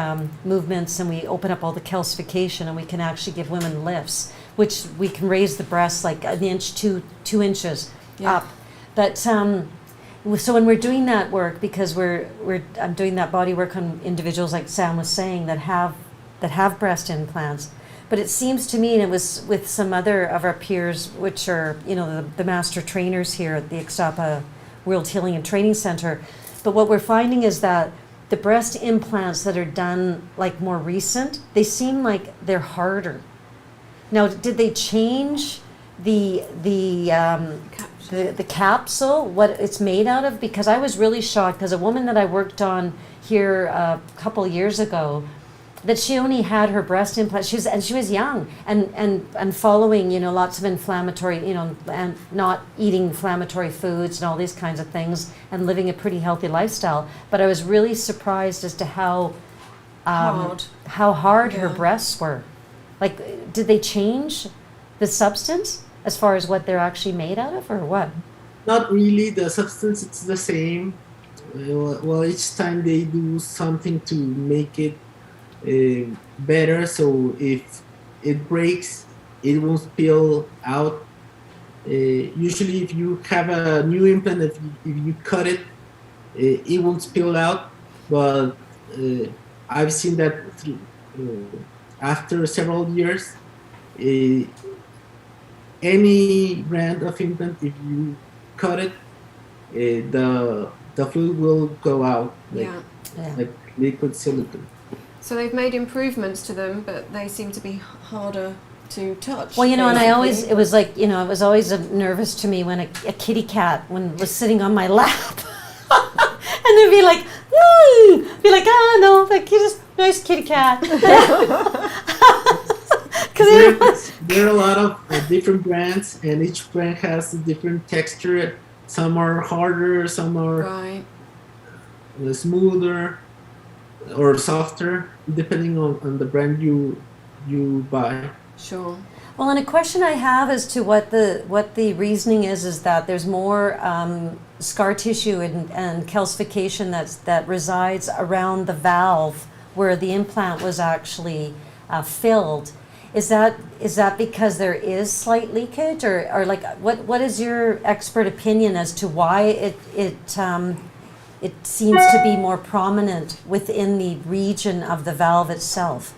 movements, and we open up all the calcification, and we can actually give women lifts, which we can raise the breasts like an inch, 2 inches up. But so when we're doing that work, because I'm doing that body work on individuals, like Sam was saying, that have breast implants. But it seems to me, and it was with some other of our peers, which are the master trainers here at the Ixtapa World Healing and Training Center, but what we're finding is that the breast implants that are done like more recent, they seem like they're harder. Now, did they change the capsule, what it's made out of? Because I was really shocked, because a woman that I worked on here a couple years ago, that she only had her breast implant. She was young and following lots of inflammatory, and not eating inflammatory foods and all these kinds of things, and living a pretty healthy lifestyle. But I was really surprised as to how hard her breasts were. Like, did they change the substance as far as what they're actually made out of, or what? Not really. The substance, it's the same. Well, each time they do something to make it better, so if it breaks, it won't spill out. Usually if you have a new implant, if you cut it, it won't spill out, but I've seen that after several years, any brand of implant, if you cut it, the fluid will go out like liquid silicone. So they've made improvements to them, but they seem to be harder to touch. Well, and it was always nervous to me when a kitty cat was sitting on my lap, and they'd be like, woo! Be like, oh no, like, you just nice kitty cat. There are a lot of different brands, and each brand has a different texture. Some are harder, some are smoother or softer, depending on the brand you buy. Sure. Well, and a question I have as to what the reasoning is that there's more scar tissue and calcification that resides around the valve where the implant was actually filled. Is that because there is slight leakage, or like what is your expert opinion as to why it seems to be more prominent within the region of the valve itself?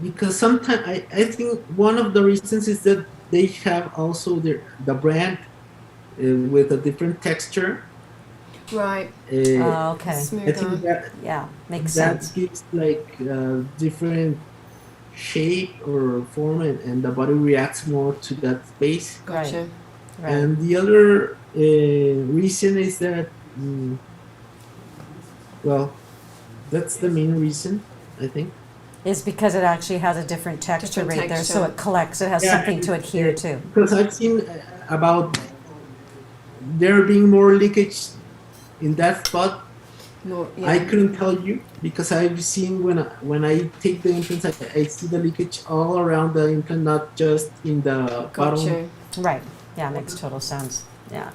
Because sometimes I think one of the reasons is that they have also the brand with a different texture. Right. Okay. Smoother. I think that makes sense. That gives like different shape or form, and the body reacts more to that space. Gotcha. Right. And the other reason is that, that's the main reason, I think. Is because it actually has a different texture right there, so it collects. It has something to adhere to. Because I've seen about there being more leakage in that spot. I couldn't tell you, because I've seen when I take the implants, I see the leakage all around the implant, not just in the bottom. Right. Yeah, makes total sense. Yeah.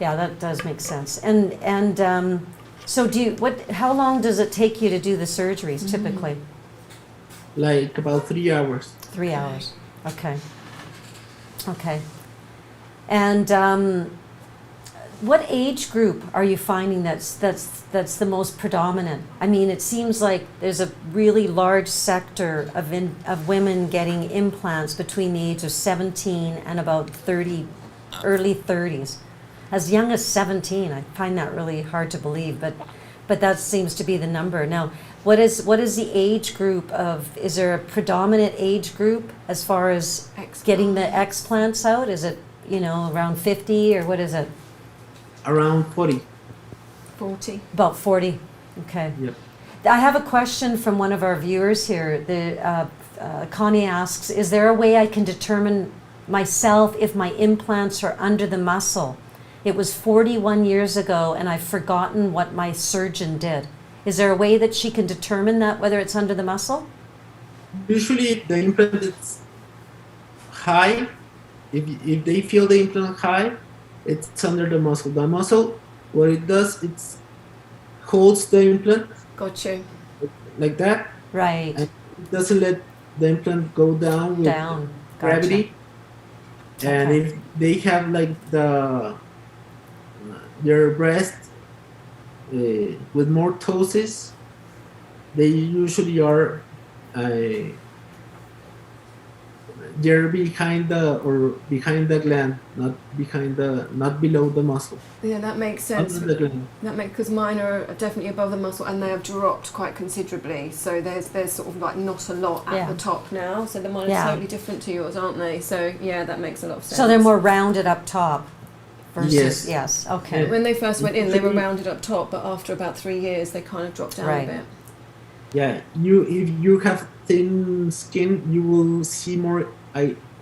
Yeah, that does make sense. And so how long does it take you to do the surgeries typically? Like about 3 hours. 3 hours. Okay. And what age group are you finding that's the most predominant? I mean, it seems like there's a really large sector of women getting implants between the age of 17 and about 30, early 30s. As young as 17, I find that really hard to believe, but that seems to be the number. Now, what is the age group of, is there a predominant age group as far as getting the explants out? Is it, around 50 or what is it? Around 40. 40. About 40, okay. Yep. I have a question from one of our viewers here. Connie asks, is there a way I can determine myself if my implants are under the muscle? It was 41 years ago and I've forgotten what my surgeon did. Is there a way that she can determine that, whether it's under the muscle? Usually the implant is high. If they feel the implant high, it's under the muscle. The muscle, what it does, it holds the implant Got you. like that. Right. And it doesn't let the implant go down with Down. gravity. Gotcha. And Okay. if they have like their breast with more ptosis, they usually are they're behind the gland, not below the muscle. Yeah, that makes sense. Under the gland. That makes, because mine are definitely above the muscle and they have dropped quite considerably. So there's sort of like not a lot at Yeah. the top now. So the mine are Yeah. totally different to yours, aren't they? So yeah, that makes a lot of sense. So they're more rounded up top versus, Yes. okay. When they first went in, they were rounded up top, but after about 3 years, they kind of dropped down Right. a bit. Yeah, if you have thin skin, you will see more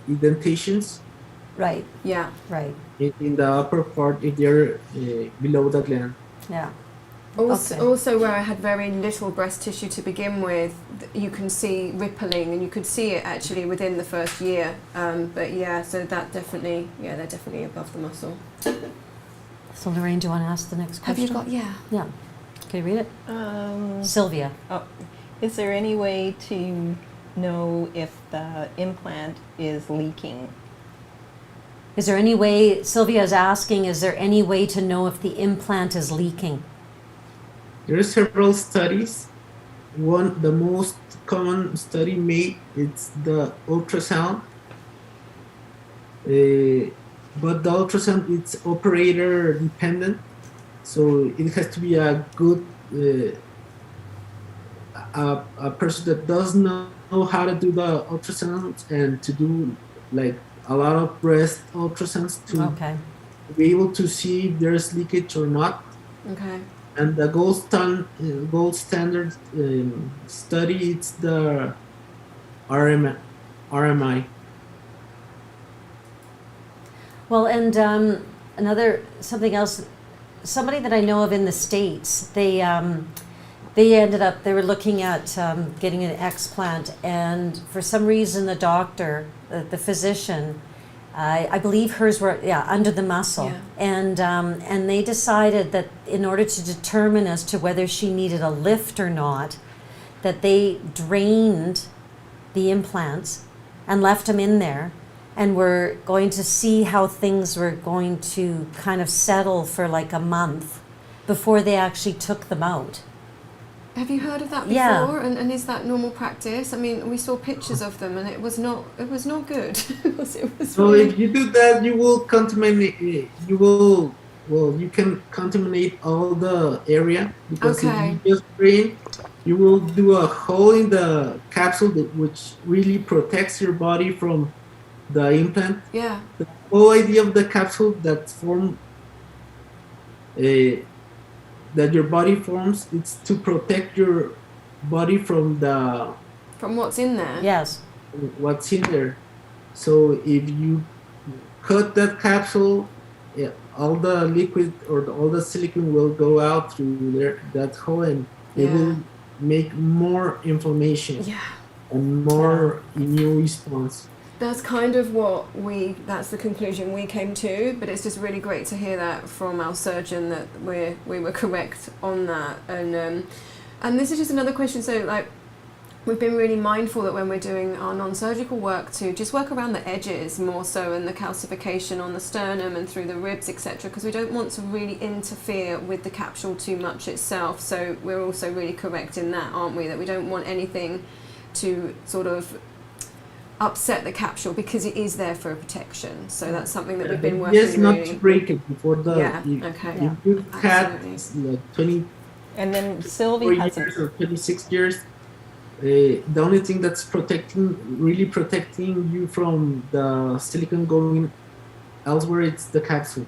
indentations Right, Yeah. right, in the upper part if they're below the gland. yeah. Also, Okay. also, where I had very little breast tissue to begin with, you can see rippling, and you could see it actually within the first year. But yeah, so that definitely, yeah, they're definitely above the muscle. So Lorraine, do you want to ask the next Have question? you got? Yeah. Yeah. Can you read it? Um, Sylvia. oh, is there any way to know if the implant is leaking? Is there any way, Sylvia is asking, is there any way to know if the implant is leaking? There are several studies. The most common study made, it's the ultrasound. But the ultrasound, it's operator dependent. So it has to be a good, a person that does know how to do the ultrasounds and to do like a lot of breast ultrasounds to Okay. be able to see if there's leakage or not. Okay. And the gold standard study, it's the RMI. Well, and something else, somebody that I know of in the States, they were looking at getting an explant, and for some reason the doctor, the physician, I believe hers were under the muscle, Yeah. and they decided that in order to determine as to whether she needed a lift or not, that they drained the implants and left them in there, and were going to see how things were going to kind of settle for like a month before they actually took them out. Have you heard of that before? Yeah. And is that normal practice? I mean, we saw pictures of them, and it was not good. it was So really, if you do that, you will contaminate. You can contaminate all the area because Okay. if you just drain, you will do a hole in the capsule which really protects your body from the implant. yeah. The whole idea of the capsule that your body forms, it's to protect your body from From what's in there. Yes. what's in there. So if you cut that capsule, all the liquid or all the silicone will go out through that hole, and it Yeah. will make more inflammation Yeah. and more immune response. That's kind of that's the conclusion we came to, but it's just really great to hear that from our surgeon that we were correct on that. And this is just another question. So like, we've been really mindful that when we're doing our non-surgical work to just work around the edges more so, and the calcification on the sternum and through the ribs, etc., because we don't want to really interfere with the capsule too much itself. So we're also really correct in that, aren't we, that we don't want anything to sort of upset the capsule, because it is there for a protection. So that's something that we've been working yes, not really. to break it before the. Yeah. If, Okay. if you had Absolutely. like 20 And then 4 Sylvie has years or 26 years, the only thing that's really protecting you from the silicone going elsewhere, it's the capsule.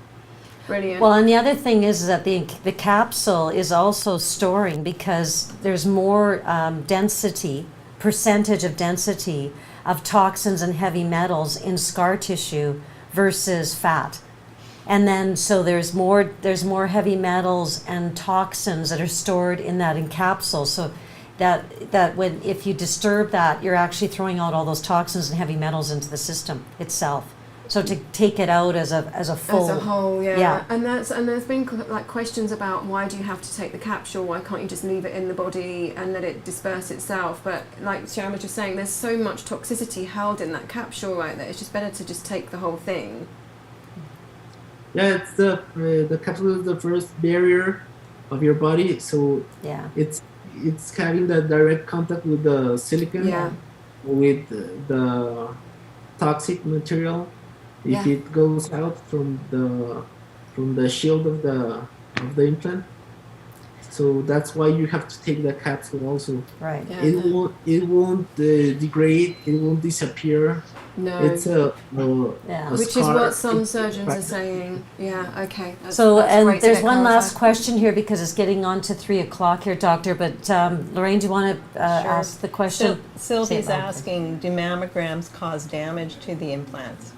Brilliant. Well, and the other thing is that the capsule is also storing, because there's more percentage of density of toxins and heavy metals in scar tissue versus fat. And then so there's more heavy metals and toxins that are stored in that capsule. So that when if you disturb that, you're actually throwing out all those toxins and heavy metals into the system itself. So to take it out as a full, as a whole, yeah. Yeah. And there's been like questions about, why do you have to take the capsule? Why can't you just leave it in the body and let it disperse itself? But like Sharon was just saying, there's so much toxicity held in that capsule, right, that it's just better to just take the whole thing. Yeah, it's the capsule is the first barrier of your body, so yeah, it's having the direct contact with the silicon, Yeah. with the toxic material. If Yeah. it goes out from the shield of the implant, so that's why you have to take the capsule also. right. Yeah. It won't degrade. It won't disappear. No. It's a Yeah. a Which is scar. what some surgeons are saying. Yeah, okay. That's, So, that's and great to there's get one last clarified. question here, because it's getting on to 3 o'clock here, Doctor. But Lorraine, do you want to Sure. ask the question? Sylvie's Say it loud. asking, do mammograms cause damage to the implants?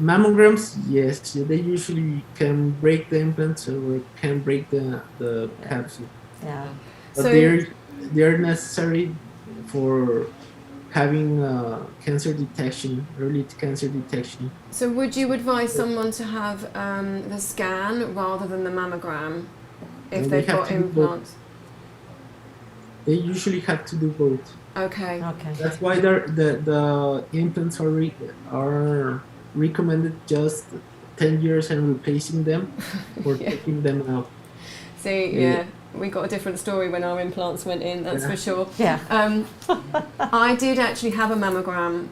Mammograms, yes, they usually can break the implants or can break the capsule, Yeah. but So- they're necessary for having cancer detection, early cancer detection. So would you advise someone to have the scan rather than the mammogram if They they've have got to do both. implants? They usually have to do both. Okay. Okay. That's why the implants are recommended just 10 years and replacing them or Yeah. taking them out. See, yeah, we got a different story when our implants went in, that's Yeah. for sure. Yeah. I did actually have a mammogram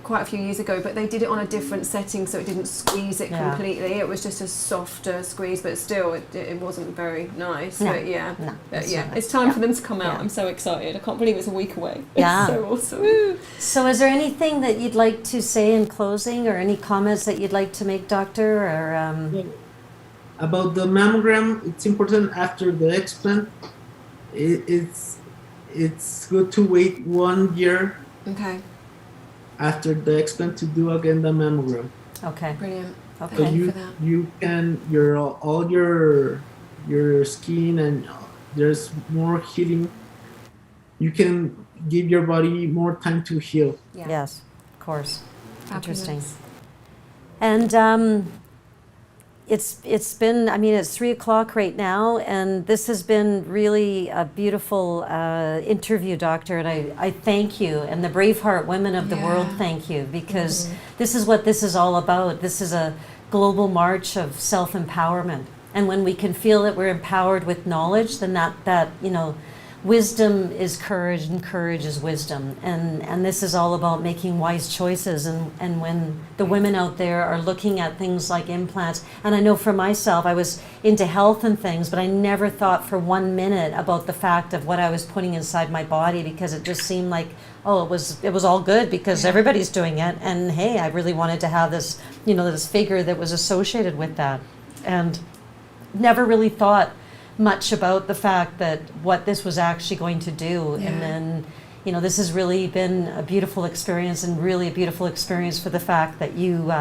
quite a few years ago, but they did it on a different setting, so it didn't squeeze it Yeah. completely. It was just a softer squeeze, but still, it wasn't very nice. No. But yeah, No, but it's yeah, not. it's time Yeah. for them to come out. Yeah. I'm so excited. I can't believe it's a week away. Yeah. It's so awesome. So, is there anything that you'd like to say in closing, or any comments that you'd like to make, Doctor? Or About the mammogram, it's important after the explant. It's good to wait 1 year Okay, after the explant to do again the mammogram. okay, brilliant. So okay, Thank you you for that. you can all your skin, and there's more healing. You can give your body more time to heal. Yeah. yes, of course, interesting. Fabulous. And it's been, I mean, it's 3 o'clock right now, and this has been really a beautiful interview, Doctor, and I thank you, and the BraveHeart women of the world Yeah. thank you, because this is what this is all about. This is a global march of self-empowerment, and when we can feel that we're empowered with knowledge, then that you know, wisdom is courage, and courage is wisdom, and this is all about making wise choices. And when the women out there are looking at things like implants, and I know for myself, I was into health and things, but I never thought for 1 minute about the fact of what I was putting inside my body, because it just seemed like, oh, it was all good because everybody's doing it, and hey, I really wanted to have this, you know, this figure that was associated with that, and never really thought much about the fact that what this was actually going to do. Yeah. And then, you know, this has really been a beautiful experience, and really a beautiful experience for the fact that you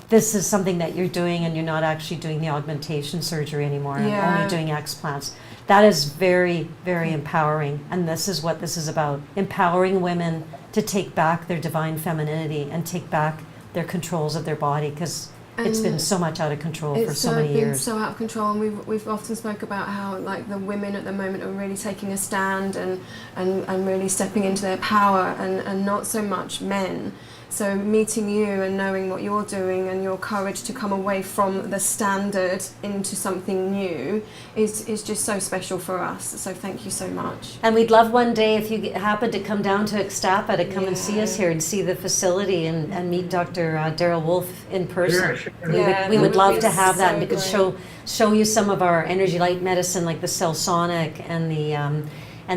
this is something that you're doing, and you're not actually doing the augmentation surgery anymore, and Yeah. only doing explants. That is very, very empowering, and this is what this is about: empowering women to take back their divine femininity and take back their controls of their body, because it's been so much out of control for so many been years. so out of control, and we've often spoke about how like the women at the moment are really taking a stand and really stepping into their power, and not so much men. So meeting you and knowing what you're doing and your courage to come away from the standard into something new is just so special for us. So thank you so much. And we'd love one day if you happen to come down to Ixtapa to come and see us here and see the facility and meet Dr. Daryl Wolf in person. Sure. We would that love be to have that, and we so could great. show you some of our energy light medicine, like the Celsonic and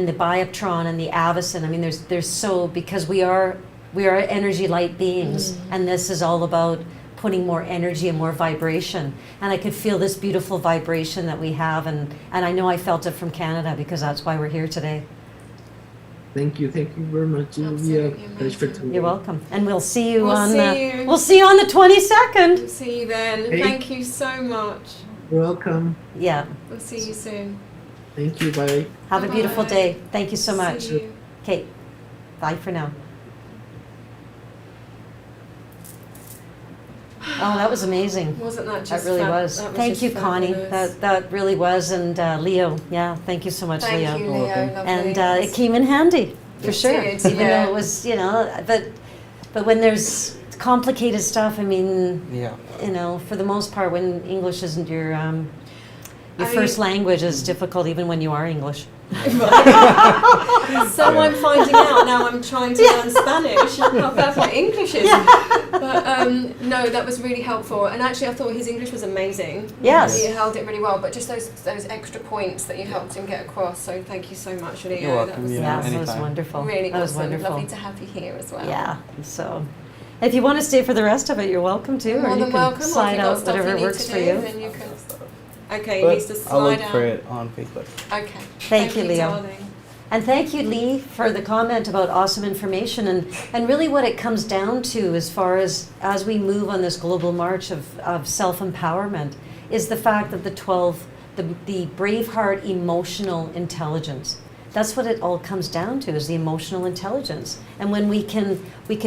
the Bioptron and the Avicin. I mean, there's so, because we are energy light beings, and this is all about putting more energy and more vibration. And I could feel this beautiful vibration that we have, and I know I felt it from Canada, because that's why we're here today. Thank you very much. It'll be a Absolutely pleasure amazing. to You're welcome, and we'll see you We'll on see you. we'll see you on the 22nd. We'll see you then. Hey. Thank you so much. You're welcome. Yeah, We'll see you soon. Thank you. Bye. have a beautiful Bye. day. Thank you so much. See you. Okay, bye for now. Oh, that was amazing. Wasn't that That just really fab- was. that Thank just you, Connie. fabulous. That really was. And Leo, yeah, thank you so much, Thank Leo. you, Leo. Lovely. And it came in handy, for It sure. did, Even yeah. though it was, but when there's complicated stuff, I mean, Yeah. for the most part, when English isn't your I first mean- language, is difficult even when you are English. So I'm finding out now. I'm trying to learn Spanish. How bad my English is. But no, that was really helpful. And actually, I thought his English was amazing. Yes. He held it really well. But just those extra points that you helped him get across. So thank you so much, Leo. You're welcome, That was yeah. Yeah, that was anytime. wonderful. really That was awesome. wonderful. Lovely to have you here as well. Yeah, so if you want to stay for the rest of it, you're welcome to, You're or more you than can welcome. Or if slide you've got out stuff whatever you need works to for do, you. then you can. Okay, he But needs to slide I'll look out. for it on Facebook. Okay. Thank you, Leo. darling. And thank you, Lee, for the comment about awesome information. And really what it comes down to, as far as we move on this global march of self-empowerment, is the fact that the BraveHeart emotional intelligence. That's what it all comes down to, is the emotional intelligence. And when we can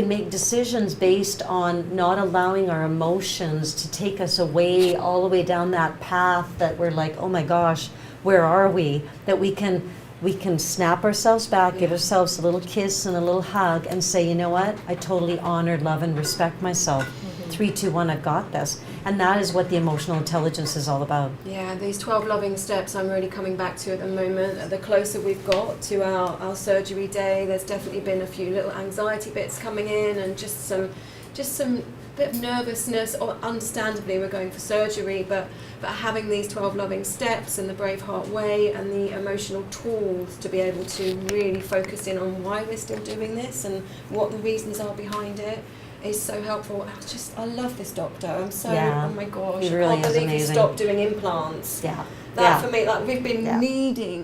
make decisions based on not allowing our emotions to take us away, all the way down that path that we're like, oh my gosh, where are we? That we can snap ourselves back, give ourselves a little kiss and a little hug, and say, you know what? I totally honor, love, and respect myself. 3, 2, 1, I've got this. And that is what the emotional intelligence is all about. Yeah, these 12 loving steps I'm really coming back to at the moment. The closer we've got to our surgery day, there's definitely been a few little anxiety bits coming in, and just some bit of nervousness. Or understandably, we're going for surgery, but having these 12 loving steps and the BraveHeart way and the emotional tools to be able to really focus in on why we're still doing this and what the reasons are behind it is so helpful. I love this doctor. I'm so, Yeah, oh my gosh, he I really can't is believe he amazing. stopped doing implants. Yeah. That for me, like we've been Yeah. needing,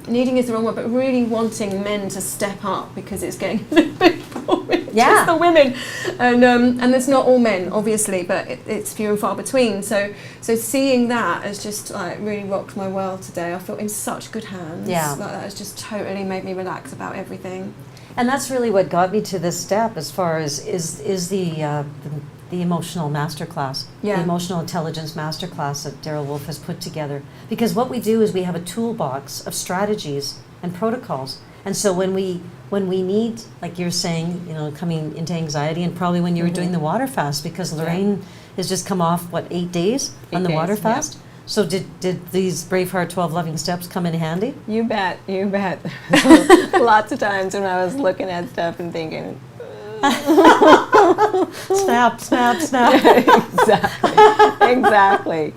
needing is the wrong word, but really wanting men to step up, because it's getting a little bit boring. Yeah. Just the women, and it's not all men, obviously, but it's few and far between. So seeing that has just like really rocked my world today. I feel in such good hands. Yeah. Like that has just totally made me relax about everything. And that's really what got me to this step, as far as is the emotional masterclass, Yeah. the emotional intelligence masterclass that Daryl Wolf has put together. Because what we do is we have a toolbox of strategies and protocols. And so when we need, like you're saying, coming into anxiety, and probably when you were doing the water fast, because Lorraine has just come off 8 days on 8 the days, water yeah. fast. So did these BraveHeart 12 loving steps come in handy? You bet. Lots of times when I was looking at stuff and thinking, Snap, snap, snap. exactly.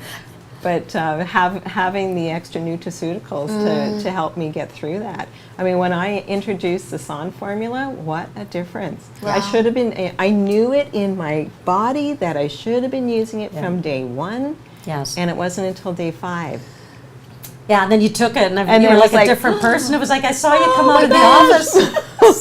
But having the extra nutraceuticals to help me get through that. I mean, when I introduced the SON formula, what a difference. I should have been, I knew it in my body that I should have been using it from day 1. Yes. And it wasn't until day 5. Yeah, and then you took it, and And you it were was like a like, different person. It was like, I saw you come oh out of the my office.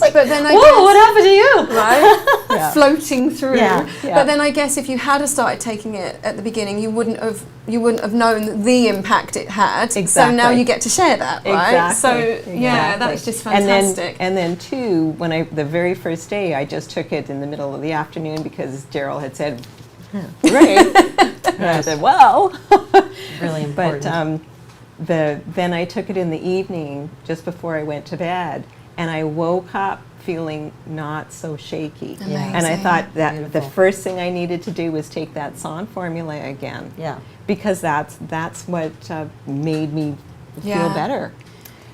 But then I Whoa, guess, what happened to you? right? Yeah. Floating through. Yeah. Yeah. But then I guess if you had started taking it at the beginning, you wouldn't have known the impact it had. So now Exactly. you get to share that, right? Exactly. So yeah, Exactly. that's just fantastic. And then too, the very first day, I just took it in the middle of the afternoon because Daryl had said, Right. And I said, well. Really important. But then I took it in the evening just before I went to bed, and I woke up feeling not so shaky. Amazing. And I thought that Beautiful. the first thing I needed to do was take that SON formula again. Yeah. Because that's what made me feel Yeah. better.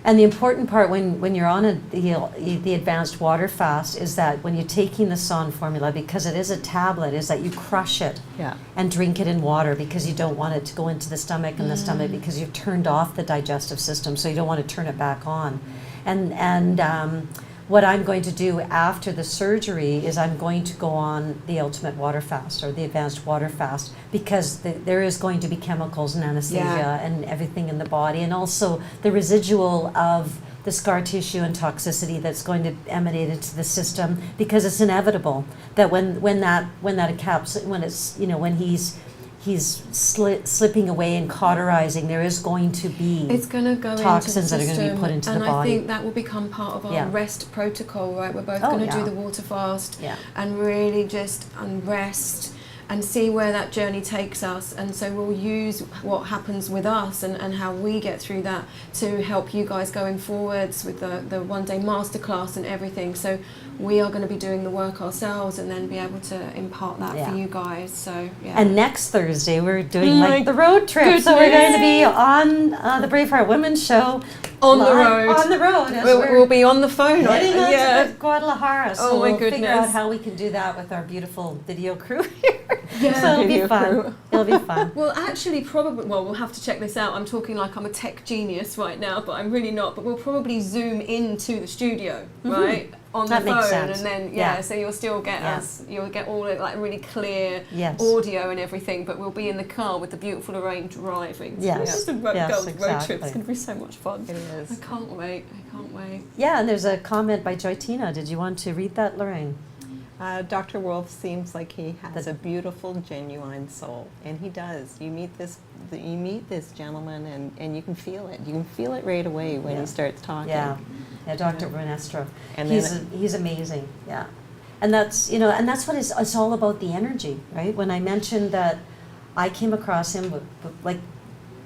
And the important part when you're on the advanced water fast is that when you're taking the SON formula, because it is a tablet, is that you crush it Yeah. and drink it in water because you don't want it to go into the stomach and the stomach because you've turned off the digestive system, so you don't want to turn it back on. And what I'm going to do after the surgery is I'm going to go on the ultimate water fast or the advanced water fast because there is going to be chemicals and anesthesia Yeah. and everything in the body, and also the residual of the scar tissue and toxicity that's going to emanate into the system, because it's inevitable that when he's slipping away and cauterizing, there is going to be It's going to go toxins into the that are going to be system, put into and the body. I think that will become part of our Yeah. rest protocol, right? We're both Oh, going to yeah. do the water fast Yeah. and really just unrest and see where that journey takes us. And so we'll use what happens with us and how we get through that to help you guys going forwards with the one-day masterclass and everything. So we are going to be doing the work ourselves and then be able to impart that Yeah. for you guys. So yeah. And next Thursday we're doing My like the road trip, so we're going to be on the BraveHeart Women's Show On the live road. On the road, as We'll be on the phone. heading on Yeah. to Guadalajara. So Oh my we'll figure out goodness. how we can do that with our beautiful video crew here. Yeah. So it'll be Video fun. crew. It'll be fun. Well, actually, probably, well, we'll have to check this out. I'm talking like I'm a tech genius right now, but I'm really not. But we'll probably zoom into the studio, right? On That the phone. makes sense. And then, Yeah. so you'll still get Yeah. us, you'll get all it like really clear Yes. audio and everything, but we'll be in the car with the beautiful Lorraine driving. So Yes. it's just a road, Yes, road trip. exactly. It's going to be so much fun. It I is. can't wait. I can't wait. Yeah, and there's a comment by Joytina. Did you want to read that, Lorraine? Dr. Wolf seems like he has The- a beautiful, genuine soul, and he does. You meet this gentleman, and you can feel it. You can feel it right away when Yeah. he starts talking. Yeah, Dr. Renestro. And He's amazing. Yeah, and that's what it's all about, the energy, right? When I mentioned that I came across him like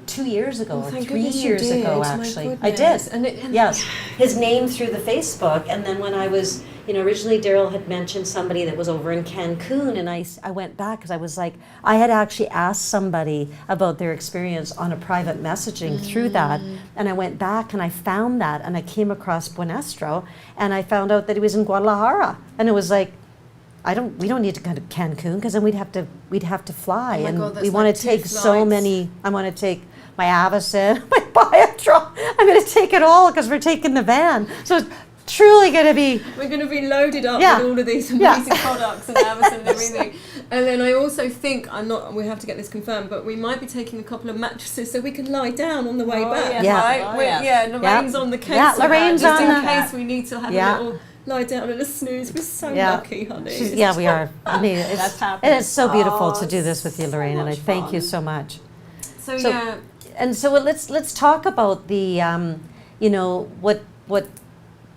2 years ago, Oh, or thank 3 goodness you years did. ago, My actually, I did. goodness. And Yes, his name through the Facebook, and then when I was, originally Daryl had mentioned somebody that was over in Cancun, and I went back because I was like, I had actually asked somebody about their experience on a private messaging through that, and I went back and I found that, and I came across Buenestro, and I found out that he was in Guadalajara, and it was like, we don't need to go to Cancun because then we'd have to fly, Oh my and God, that's we want like to 2 take so flights. many. I want to take my Avocet, my Biotron. I'm going to take it all because we're taking the van. So it's truly going to be. we're going to be loaded up Yeah. with all of these Yeah. amazing products and apps and everything. And then I also think, we have to get this confirmed, but we might be taking a couple of mattresses so we can lie down on the way Oh, back, yes. Yeah. right? Oh, We're- yes. Lorraine's on the case. Yeah, of that, Lorraine's just on in the- case we need to have Yeah. a little lie down and a snooze. We're so Yeah. lucky, honey. Yeah, we are. I mean, That's happening. it is so beautiful Oh, to do this with you, so Lorraine, and I much thank you fun. so much. So, So- yeah, And so let's talk about the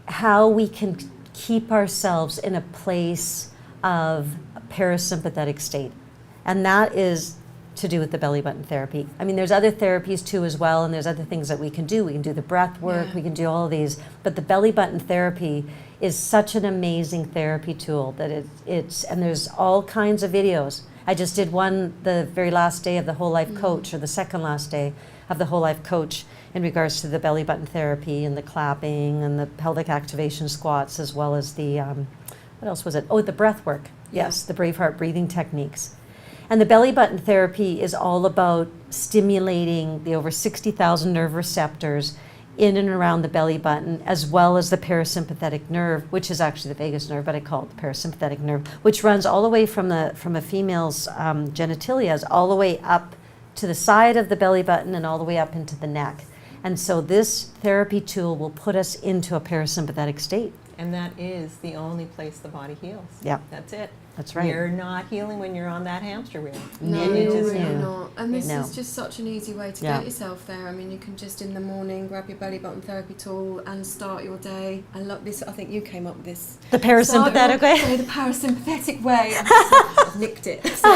how we can keep ourselves in a place of a parasympathetic state, and that is to do with the belly button therapy. I mean, there's other therapies too as well, and there's other things that we can do. We can do the breath work, Yeah. we can do all of these, but the belly button therapy is such an amazing therapy tool that it's and there's all kinds of videos. I just did one the very last day of the Whole Life Coach, or the second last day of the Whole Life Coach, in regards to the belly button therapy and the clapping and the pelvic activation squats, as well as the what else was it? Oh, the breath work. Yes, the BraveHeart breathing techniques. And the belly button therapy is all about stimulating the over 60,000 nerve receptors in and around the belly button, as well as the parasympathetic nerve, which is actually the vagus nerve, but I call it the parasympathetic nerve, which runs all the way from a female's genitalia, all the way up to the side of the belly button and all the way up into the neck. And so this therapy tool will put us into a parasympathetic state. And that is the only place the body heals. Yeah. That's it. That's right. You're not healing when you're on that hamster wheel. no, You you're just really knew. not. And this No. is just such an easy way to Yeah. get yourself there. I mean, you can just in the morning grab your belly button therapy tool and start your day. I love this. I think you came up with this. The parasympathetic way. Start your day the parasympathetic way. I've nicked it. So,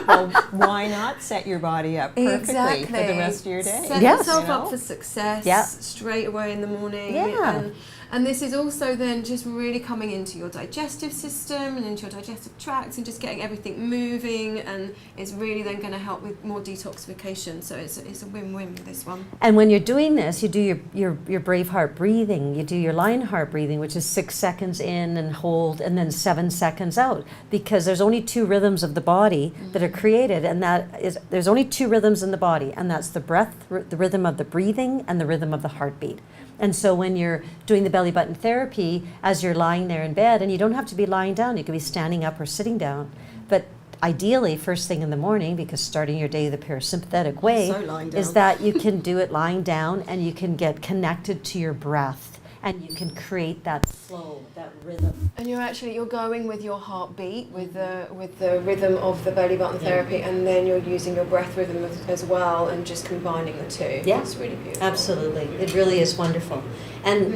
Well, why not set your body up perfectly Exactly. for the rest of your day? Set Yes. yourself You know? up for success Yeah. straight away in the morning. Yeah. And this is also then just really coming into your digestive system and into your digestive tracts and just getting everything moving, and it's really then going to help with more detoxification. So it's a win-win with this one. And when you're doing this, you do your BraveHeart breathing, you do your Lionheart breathing, which is 6 seconds in and hold, and then 7 seconds out. Because there's only 2 rhythms of the body that are created, and there's only 2 rhythms in the body, and that's the breath, the rhythm of the breathing, and the rhythm of the heartbeat. And so when you're doing the belly button therapy, as you're lying there in bed, and you don't have to be lying down, you can be standing up or sitting down, but ideally first thing in the morning, because starting your day the parasympathetic way, So lying down. is that you can do it lying down, and you can get connected to your breath, and you can create that flow, that rhythm. And you're going with your heartbeat, with the rhythm of the belly button therapy, and then you're using your breath rhythm as well, and just combining the two. Yeah. It's really beautiful. Absolutely, it really is wonderful. And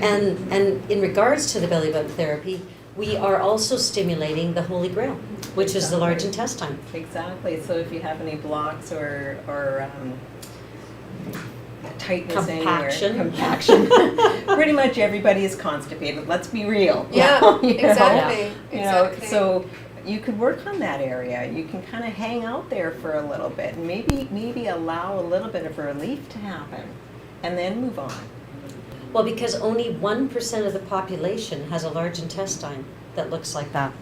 in regards to the belly button therapy, we are also stimulating the Holy Grail, which is the large intestine. Exactly. So if you have any blocks or tightness Compaction. anywhere, compaction. Pretty much everybody is constipated. Let's be real. Yeah, You know? exactly. You know, Exactly. so you could work on that area. You can kind of hang out there for a little bit, and maybe allow a little bit of relief to happen, and then move on. Well, because only 1% of the population has a large intestine that looks like that.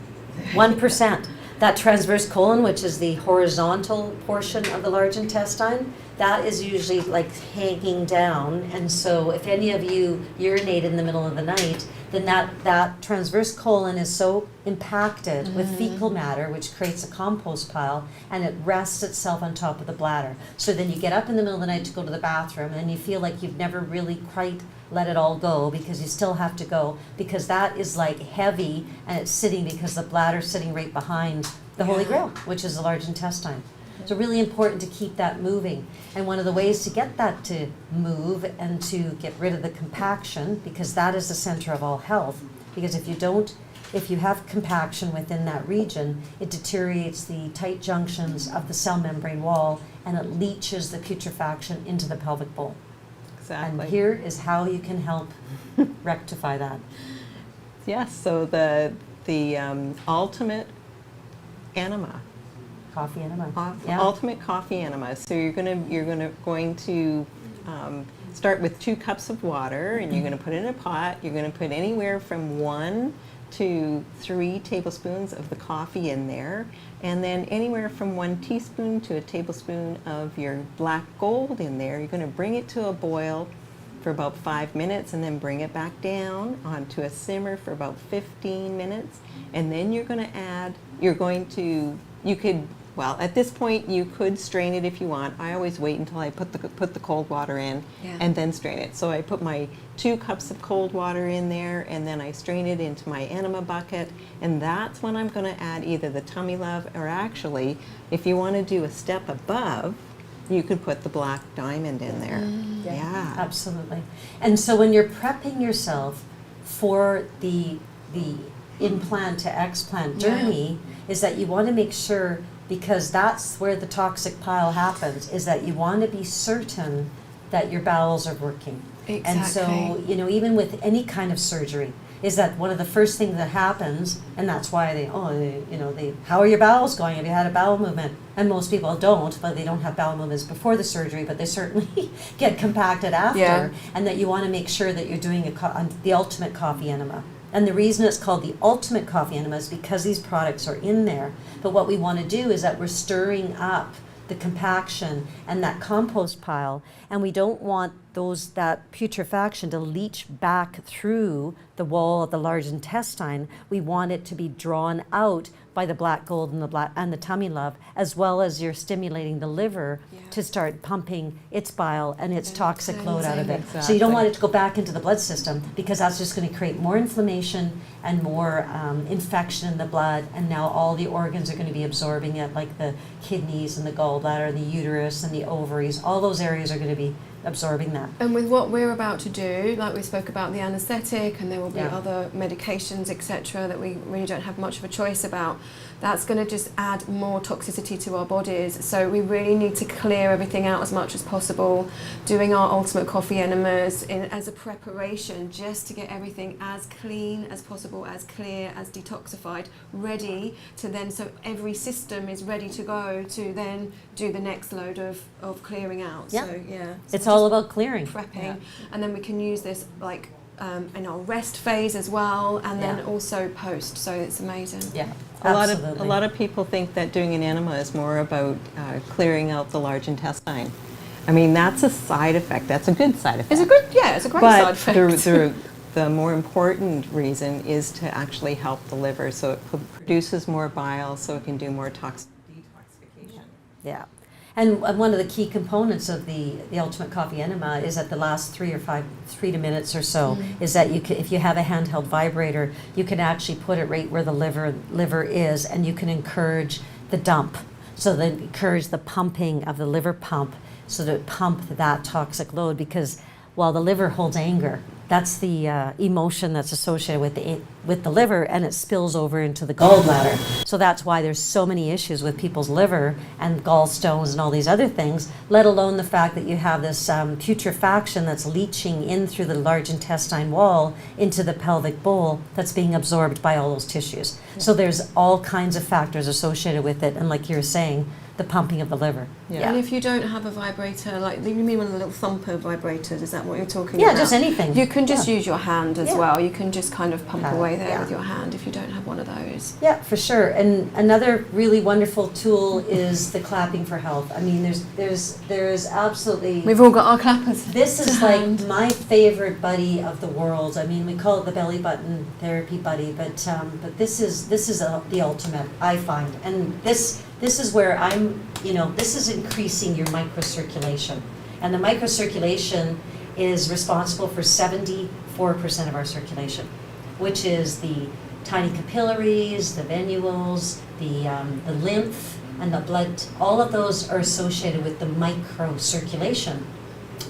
1%. That transverse colon, which is the horizontal portion of the large intestine, that is usually like hanging down. And so if any of you urinate in the middle of the night, then that transverse colon is so impacted with fecal matter, which creates a compost pile, and it rests itself on top of the bladder. So then you get up in the middle of the night to go to the bathroom, and you feel like you've never really quite let it all go, because you still have to go, because that is like heavy, and it's sitting because the bladder's sitting right behind the Holy Grail, which is the large intestine. So really important to keep that moving. And one of the ways to get that to move and to get rid of the compaction, because that is the center of all health, because if you have compaction within that region, it deteriorates the tight junctions of the cell membrane wall, and it leaches the putrefaction into the pelvic bowl. Exactly. And here is how you can help rectify that. Yes. So the ultimate enema. Coffee enema. Ultimate coffee enema. So you're going to start with 2 cups of water, and you're going to put it in a pot. You're going to put anywhere from 1 to 3 tablespoons of the coffee in there, and then anywhere from 1 teaspoon to a tablespoon of your black gold in there. You're going to bring it to a boil for about 5 minutes, and then bring it back down onto a simmer for about 15 minutes, and then you're going to add. Well, at this point, you could strain it if you want. I always wait until I put the cold water in, and then strain it. So I put my 2 cups of cold water in there, and then I strain it into my enema bucket, and that's when I'm going to add either the tummy love, or actually, if you want to do a step above, you could put the black diamond in there. Yeah. Absolutely. And so when you're prepping yourself for the implant to explant journey, is that you want to make sure, because that's where the toxic pile happens, is that you want to be certain that your bowels are working. Exactly. And so, even with any kind of surgery, is that one of the first things that happens, and that's why how are your bowels going? Have you had a bowel movement? And most people don't, but they don't have bowel movements before the surgery, but they certainly get compacted after. Yeah. And that you want to make sure that you're doing the ultimate coffee enema. And the reason it's called the ultimate coffee enema is because these products are in there. But what we want to do is that we're stirring up the compaction and that compost pile, and we don't want that putrefaction to leach back through the wall of the large intestine. We want it to be drawn out by the black gold and the tummy love, as well as you're stimulating the liver to start pumping its bile and its toxic load out of it. So you don't want it to go back into the blood system, because that's just going to create more inflammation and more infection in the blood, and now all the organs are going to be absorbing it, like the kidneys and the gallbladder and the uterus and the ovaries. All those areas are going to be absorbing that. And with what we're about to do, like we spoke about the anaesthetic, and there will be Yeah. other medications, etc., that we really don't have much of a choice about, that's going to just add more toxicity to our bodies. So we really need to clear everything out as much as possible, doing our ultimate coffee enemas as a preparation, just to get everything as clean as possible, as clear, as detoxified, ready to then, so every system is ready to go to then do the next load of clearing out. Yeah. So yeah, so It's we're all just about clearing. prepping, Yeah. and then we can use this like in our rest phase as well, and then Yeah. also post. So it's amazing. Yeah, A absolutely. lot of people think that doing an enema is more about clearing out the large intestine. I mean, that's a side effect. That's a good side effect. It's a good, it's a great side But effect. the more important reason is to actually help the liver, so it produces more bile, so it can do more detoxification. Yeah. And one of the key components of the Ultimate Coffee Enema is at the last 3 minutes or so, is that you can, if you have a handheld vibrator, you can actually put it right where the liver is, and you can encourage the dump. So then encourage the pumping of the liver pump, so to pump that toxic load, because while the liver holds anger, that's the emotion that's associated with the liver, and it spills over into the gallbladder. So that's why there's so many issues with people's liver and gallstones and all these other things, let alone the fact that you have this putrefaction that's leaching in through the large intestine wall into the pelvic bowl that's being absorbed by all those tissues. So there's all kinds of factors associated with it, and like you were saying, the pumping of the liver. Yeah. And if you don't have a vibrator, like you mean one of the little thumper vibrators, is that what you're talking Yeah, about? just anything. You can just Yeah. use your hand as Yeah. well. You can just kind of pump Have it, away there yeah. with your hand if you don't have one of those. Yeah, for sure. And another really wonderful tool is the clapping for health. I mean, there's absolutely. We've all got our clappers. This is to like hand. my favorite buddy of the world. I mean, we call it the belly button therapy buddy, but this is the ultimate, I find. And this is where this is increasing your microcirculation, and the microcirculation is responsible for 74% of our circulation, which is the tiny capillaries, the venules, the lymph, and the blood. All of those are associated with the microcirculation,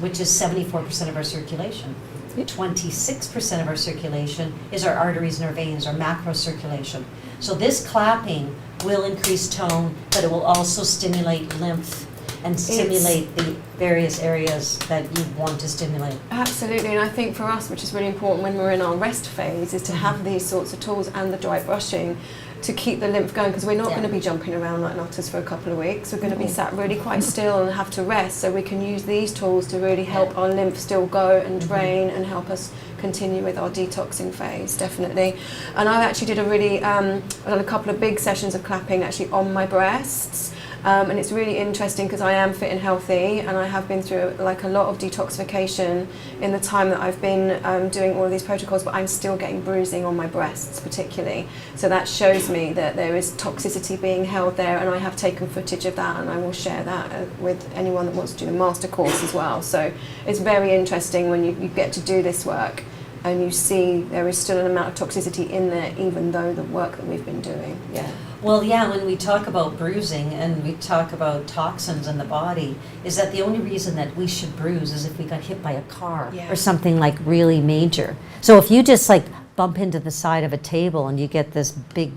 which is 74% of our circulation. 26% of our circulation is our arteries and our veins, our macrocirculation. So this clapping will increase tone, but it will also stimulate lymph and stimulate the various areas that you want to stimulate. Absolutely, and I think for us, which is really important when we're in our rest phase, is to have these sorts of tools and the dry brushing to keep the lymph going, because we're not Yeah. going to be jumping around like nutters for a couple of weeks. We're going to be sat really quite still and have to rest, so we can use these tools to really help our lymph still go and drain and help us continue with our detoxing phase, definitely. And I actually did I've done a couple of big sessions of clapping actually on my breasts. And it's really interesting because I am fit and healthy, and I have been through like a lot of detoxification in the time that I've been doing all of these protocols, but I'm still getting bruising on my breasts particularly. So that shows me that there is toxicity being held there, and I have taken footage of that, and I will share that with anyone that wants to do the master course as well. So it's very interesting when you get to do this work and you see there is still an amount of toxicity in there, even though the work that we've been doing. Yeah. Well, yeah, when we talk about bruising and we talk about toxins in the body, is that the only reason that we should bruise is if we got hit by a car Yeah. or something like really major. So if you just like bump into the side of a table and you get this big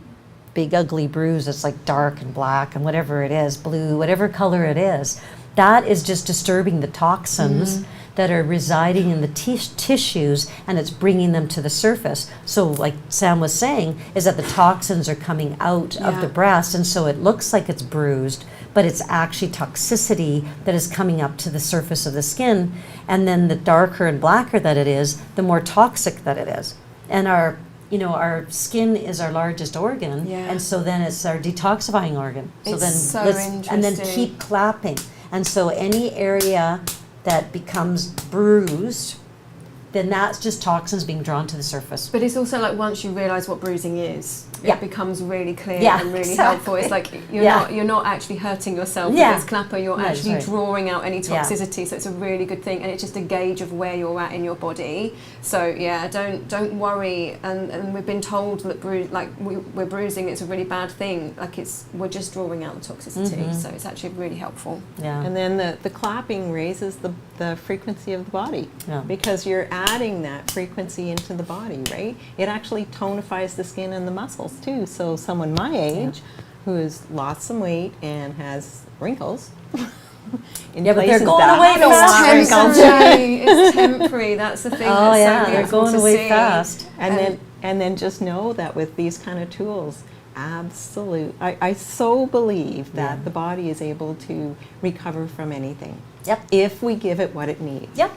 ugly bruise that's like dark and black and whatever it is, blue, whatever color it is, that is just disturbing the toxins that are residing in the tissues, and it's bringing them to the surface. So like Sam was saying, is that the toxins are coming out of Yeah. the breast, and so it looks like it's bruised, but it's actually toxicity that is coming up to the surface of the skin. And then the darker and blacker that it is, the more toxic that it is. And our skin is our largest organ, Yeah. and so then it's our detoxifying organ. It's so and then interesting. keep clapping. And so any area that becomes bruised, then that's just toxins being drawn to the surface. But it's also like once you realise what bruising is, Yeah. it becomes really clear Yeah, and really exactly. helpful. It's like Yeah. you're not actually hurting yourself Yeah. with this clapper, you're No, actually that's right. drawing out any Yeah. toxicity. So it's a really good thing, and it's just a gauge of where you're at in your body. So yeah, don't worry. And we've been told that we're bruising, it's a really bad thing. Like we're just drawing out the toxicity. Mhm. So it's actually really helpful. Yeah. And then the clapping raises the the frequency of the body. Yeah. Because you're adding that frequency into the body, right? It actually tonifies the skin and the muscles too. So someone my age who has lost some weight and has wrinkles in Yeah, but they're places going that away I don't fast. want wrinkles. Temporary. It's temporary. That's the thing. Oh that's yeah, so they're beautiful going to away see. fast. And then just know that with these kind of tools, I so believe that Yeah. the body is able to recover from anything. Yep. If we give it what it needs. Yep.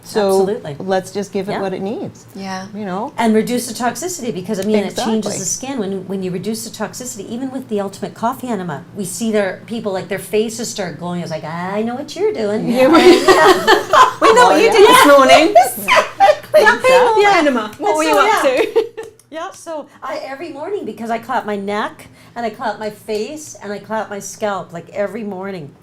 So Absolutely. let's just give it Yeah. what it needs. Yeah. You know? And reduce the toxicity, because I mean it changes Exactly. the skin when you reduce the toxicity. Even with the ultimate coffee enema, we see their people like their faces start glowing. It's like, I know what you're doing. Yeah. We know what you did this morning. Exactly. Enema. What were you up to? Yeah. So every morning, because I clap my neck and I clap my face and I clap my scalp like every morning.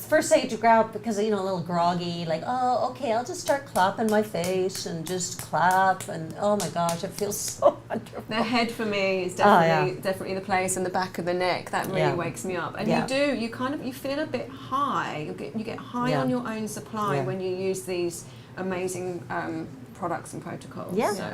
First I get out because a little groggy, like, oh, okay, I'll just start clapping my face and just clap, and oh my gosh, it feels so wonderful. The head for me is yeah. definitely the place, and the back of the neck that really Yeah. wakes me up. And Yeah. you feel a bit high. You get high Yeah. on your own supply Yeah. when you use these amazing products and protocols. Yeah. So.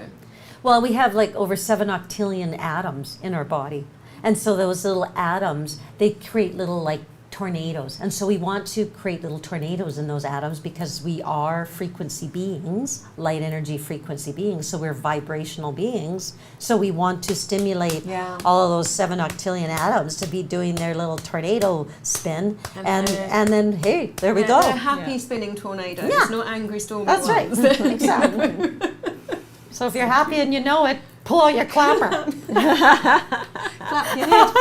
Well, we have like over 7 octillion atoms in our body. And so those little atoms, they create little like tornadoes. And so we want to create little tornadoes in those atoms because we are frequency beings, light energy frequency beings. So we're vibrational beings. So we want to stimulate Yeah. all of those 7 octillion atoms to be doing their little tornado spin. And And then, hey, there we go. They're happy spinning tornadoes, Yeah. not angry stormy That's right. ones. Exactly. So if you're happy and you know it, pull out your clapper. Clap your head.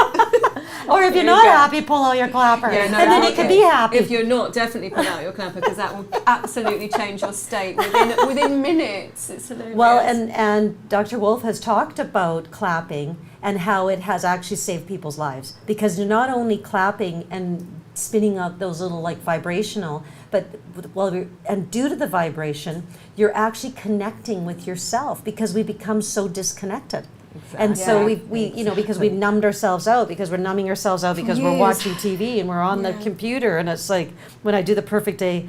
Or if you're There you not go. happy, pull out your clapper. Yeah, no, and then you okay. can be happy. If you're not, definitely pull out your clapper, because that will absolutely change your state within minutes. It's hilarious. Well, and Dr. Wolf has talked about clapping and how it has actually saved people's lives, because you're not only clapping and spinning out those little like vibrational, but and due to the vibration, you're actually connecting with yourself, because we become so disconnected. And so Yeah. we because we've numbed ourselves out, because we're numbing ourselves out because we're years. watching TV and we're on the Yeah. computer, and it's like when I do the perfect day,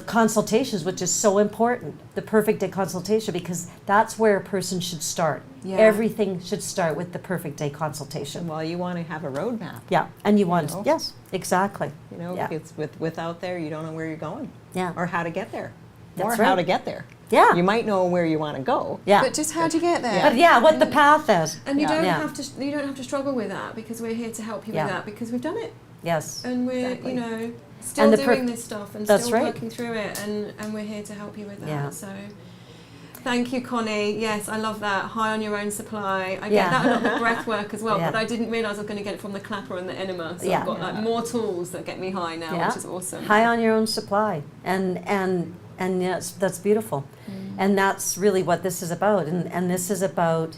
consultations, which is so important, the perfect day consultation, because that's where a person should start. Yeah. Everything should start with the perfect day consultation. Well, you want to have a roadmap. Yeah, and you want, know? yes, exactly. You know, Yeah. it's without there, you don't know where you're going. Yeah. Or how to get there. That's or how right. to get there. Yeah. You might know where you want to go. Yeah. But just how do you get there? But yeah, what the path is. And you Yeah. don't Yeah. have to struggle with that, because we're here to help you Yeah. with that, because we've done it, Yes. and we're Exactly. still And the doing this stuff and That's still right. working through it, and we're here to help you with that. Yeah. So thank you, Connie. Yes, I love that. High on your own supply. I Yeah. get that a lot with breath work as well, Yeah. but I didn't realise I was going to get it from the clapper and the enema. So Yeah. I've got like more tools that get me high now, Yeah. which is awesome. High on your own supply, and yes, that's beautiful, and that's really what this is about, and this is about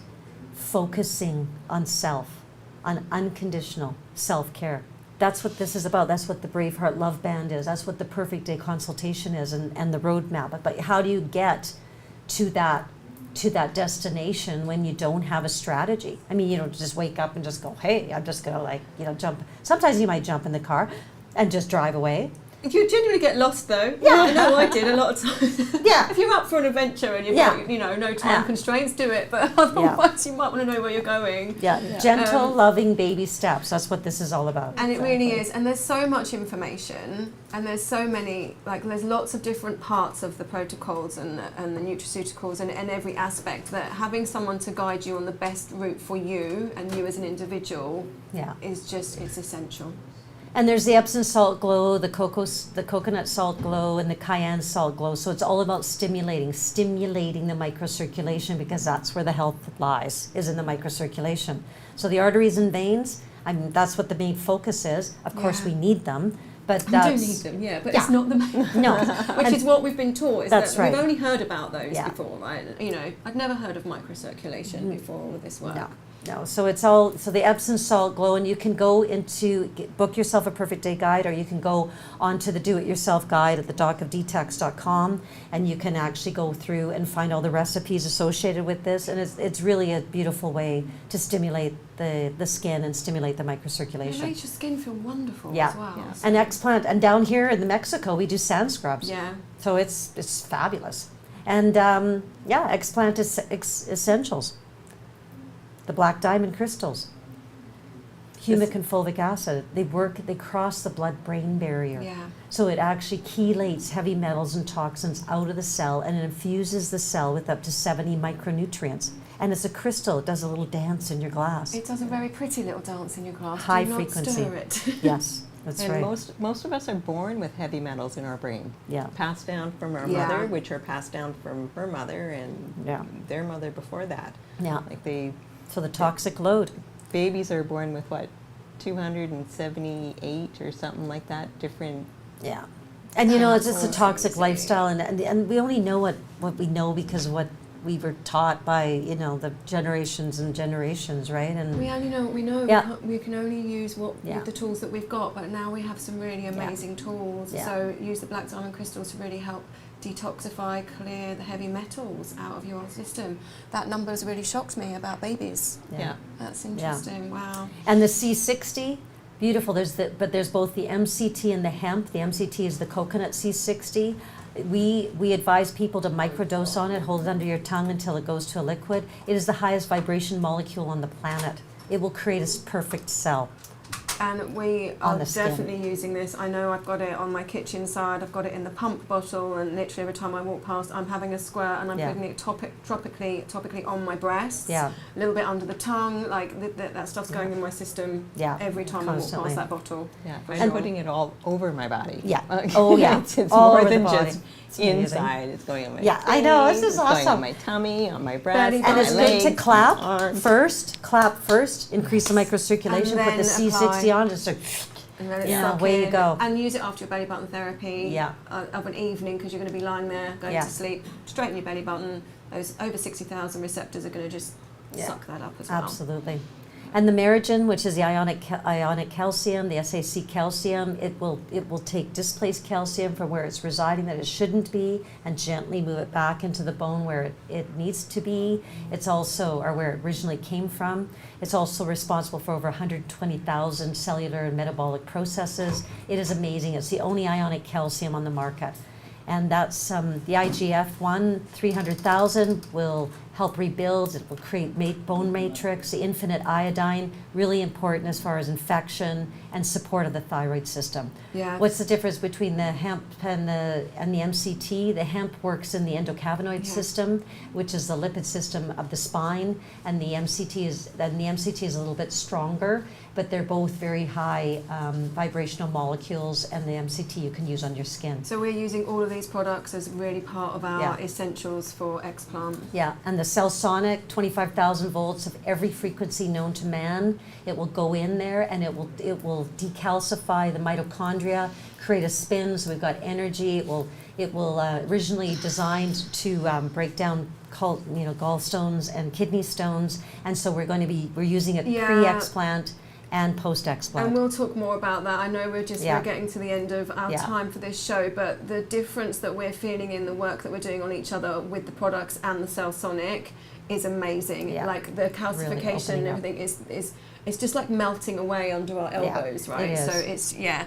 focusing on self, on unconditional self-care. That's what this is about. That's what the BraveHeart Love Band is. That's what the Perfect Day Consultation is, and the roadmap. But how do you get to that destination when you don't have a strategy? I mean, you don't just wake up and just go, hey, I'm just gonna jump. Sometimes you might jump in the car and just drive away. You genuinely get lost though. Yeah. I know I did a lot of times. Yeah. If you're up for an adventure and you've Yeah. got, no time Yeah. constraints, do it. But otherwise you might want to know where you're going. Yeah, gentle, loving baby steps. That's what this is all about. And it really is. And there's so much information, and there's so many, there's lots of different parts of the protocols and the nutraceuticals and every aspect, that having someone to guide you on the best route for you and you as an individual Yeah. is it's essential. And there's the Epsom salt glow, the coconut salt glow, and the cayenne salt glow. So it's all about stimulating the microcirculation, because that's where the health lies, is in the microcirculation. So the arteries and veins, that's what the main focus is. Of course, Yeah. we need them, but You that's... do need them, yeah, but Yeah. it's not the main. No. Which is what we've been taught. Is That's that right. We've only heard about those Yeah. before, right? I'd never heard of microcirculation before all of this work. No. No, so it's all, so the Epsom salt glow, and you can go into, book yourself a perfect day guide, or you can go onto the do-it-yourself guide at the docofdetox.com, and you can actually go through and find all the recipes associated with this, and it's really a beautiful way to stimulate the skin and stimulate the It microcirculation. makes your skin feel wonderful Yeah. as well. Yeah. So- And explant, and down here in Mexico, we do sand scrubs. yeah. So it's fabulous. And yeah, explant essentials. The black diamond crystals, humic and fulvic acid, they cross the blood-brain barrier. Yeah. So it actually chelates heavy metals and toxins out of the cell, and it infuses the cell with up to 70 micronutrients. And it's a crystal, it does a little dance in your glass. It does a very pretty little dance in your glass. High Do not frequency. stir it. Yes, that's And right. most of us are born with heavy metals in our brain. Yeah. Passed down from our Yeah. mother, which are passed down from her mother and Yeah. their mother before that. Yeah. Like So the toxic load. babies are born with what, 278 or something like that, different. Yeah. And you know, it's just a That's toxic crazy. lifestyle, and we only know what we know because of what we were taught by, you know, the generations and generations, right? And We only know what we know. Yeah. We can only use what Yeah. with the tools that we've got, but now we have some really amazing tools. Yeah. So use the black diamond crystals to really help detoxify, clear the heavy metals out of your system. That number's really shocked me about babies. Yeah. That's interesting. Wow. And the C60, beautiful. But there's both the MCT and the hemp. The MCT is the coconut C60. We advise people to microdose on it, hold it under your tongue until it goes to a liquid. It is the highest vibration molecule on the planet. It will create a perfect cell. And we On are the skin. definitely using this. I know I've got it on my kitchen side, I've got it in the pump bottle, and literally every time I walk past, I'm having a squirt and I'm Yeah. putting it topically on my breasts, Yeah. a little bit under the tongue, like that stuff's going in my system Yeah. every time I Constantly. walk past that bottle. Yeah, For I'm sure. putting it all over my body. Yeah. Oh, yeah. it's All more over the than body. just It's amazing. inside. It's going on my Yeah, I know, this face, is it's going awesome. on my tummy, on my breast, Belly on And my it's legs, good to clap my arms. first. Clap first. Increase the microcirculation. And Put then the C60 on. Just like, And let it Yeah, suck away you in. go. And use it after your belly button therapy Yeah. Of an evening, because you're going to be lying there, going Yeah. to sleep, straighten your belly button. Those over 60,000 receptors are going to just Yeah. suck that up as well. absolutely. And the Merigen, which is the ionic calcium, the SAC calcium, it will take displaced calcium from where it's residing that it shouldn't be, and gently move it back into the bone where it needs to be. It's also, or where it originally came from. It's also responsible for over 120,000 cellular and metabolic processes. It is amazing. It's the only ionic calcium on the market. And that's the IGF-1, 300,000 will help rebuild. It will create bone matrix. The infinite iodine, really important as far as infection and support of the thyroid system. Yeah. What's the difference between the hemp and the MCT? The hemp works in the endocannabinoid Yeah. system, which is the lipid system of the spine, and the MCT is a little bit stronger, but they're both very high vibrational molecules, and the MCT you can use on your skin. So we're using all of these products as really part of our Yeah. essentials for Explant. Yeah, and the Cell Sonic, 25,000 volts of every frequency known to man. It will go in there and it will decalcify the mitochondria, create a spin, so we've got energy. It will originally designed to break down gallstones and kidney stones, and so we're using it Yeah. pre-explant and And post-explant. we'll talk more about that. I know we're Yeah. getting to the end of our Yeah. time for this show, but the difference that we're feeling in the work that we're doing on each other with the products and the Cell Sonic is amazing. Yeah. Like the calcification and opening up. everything is it's just like melting away under our elbows, right? it So is. it's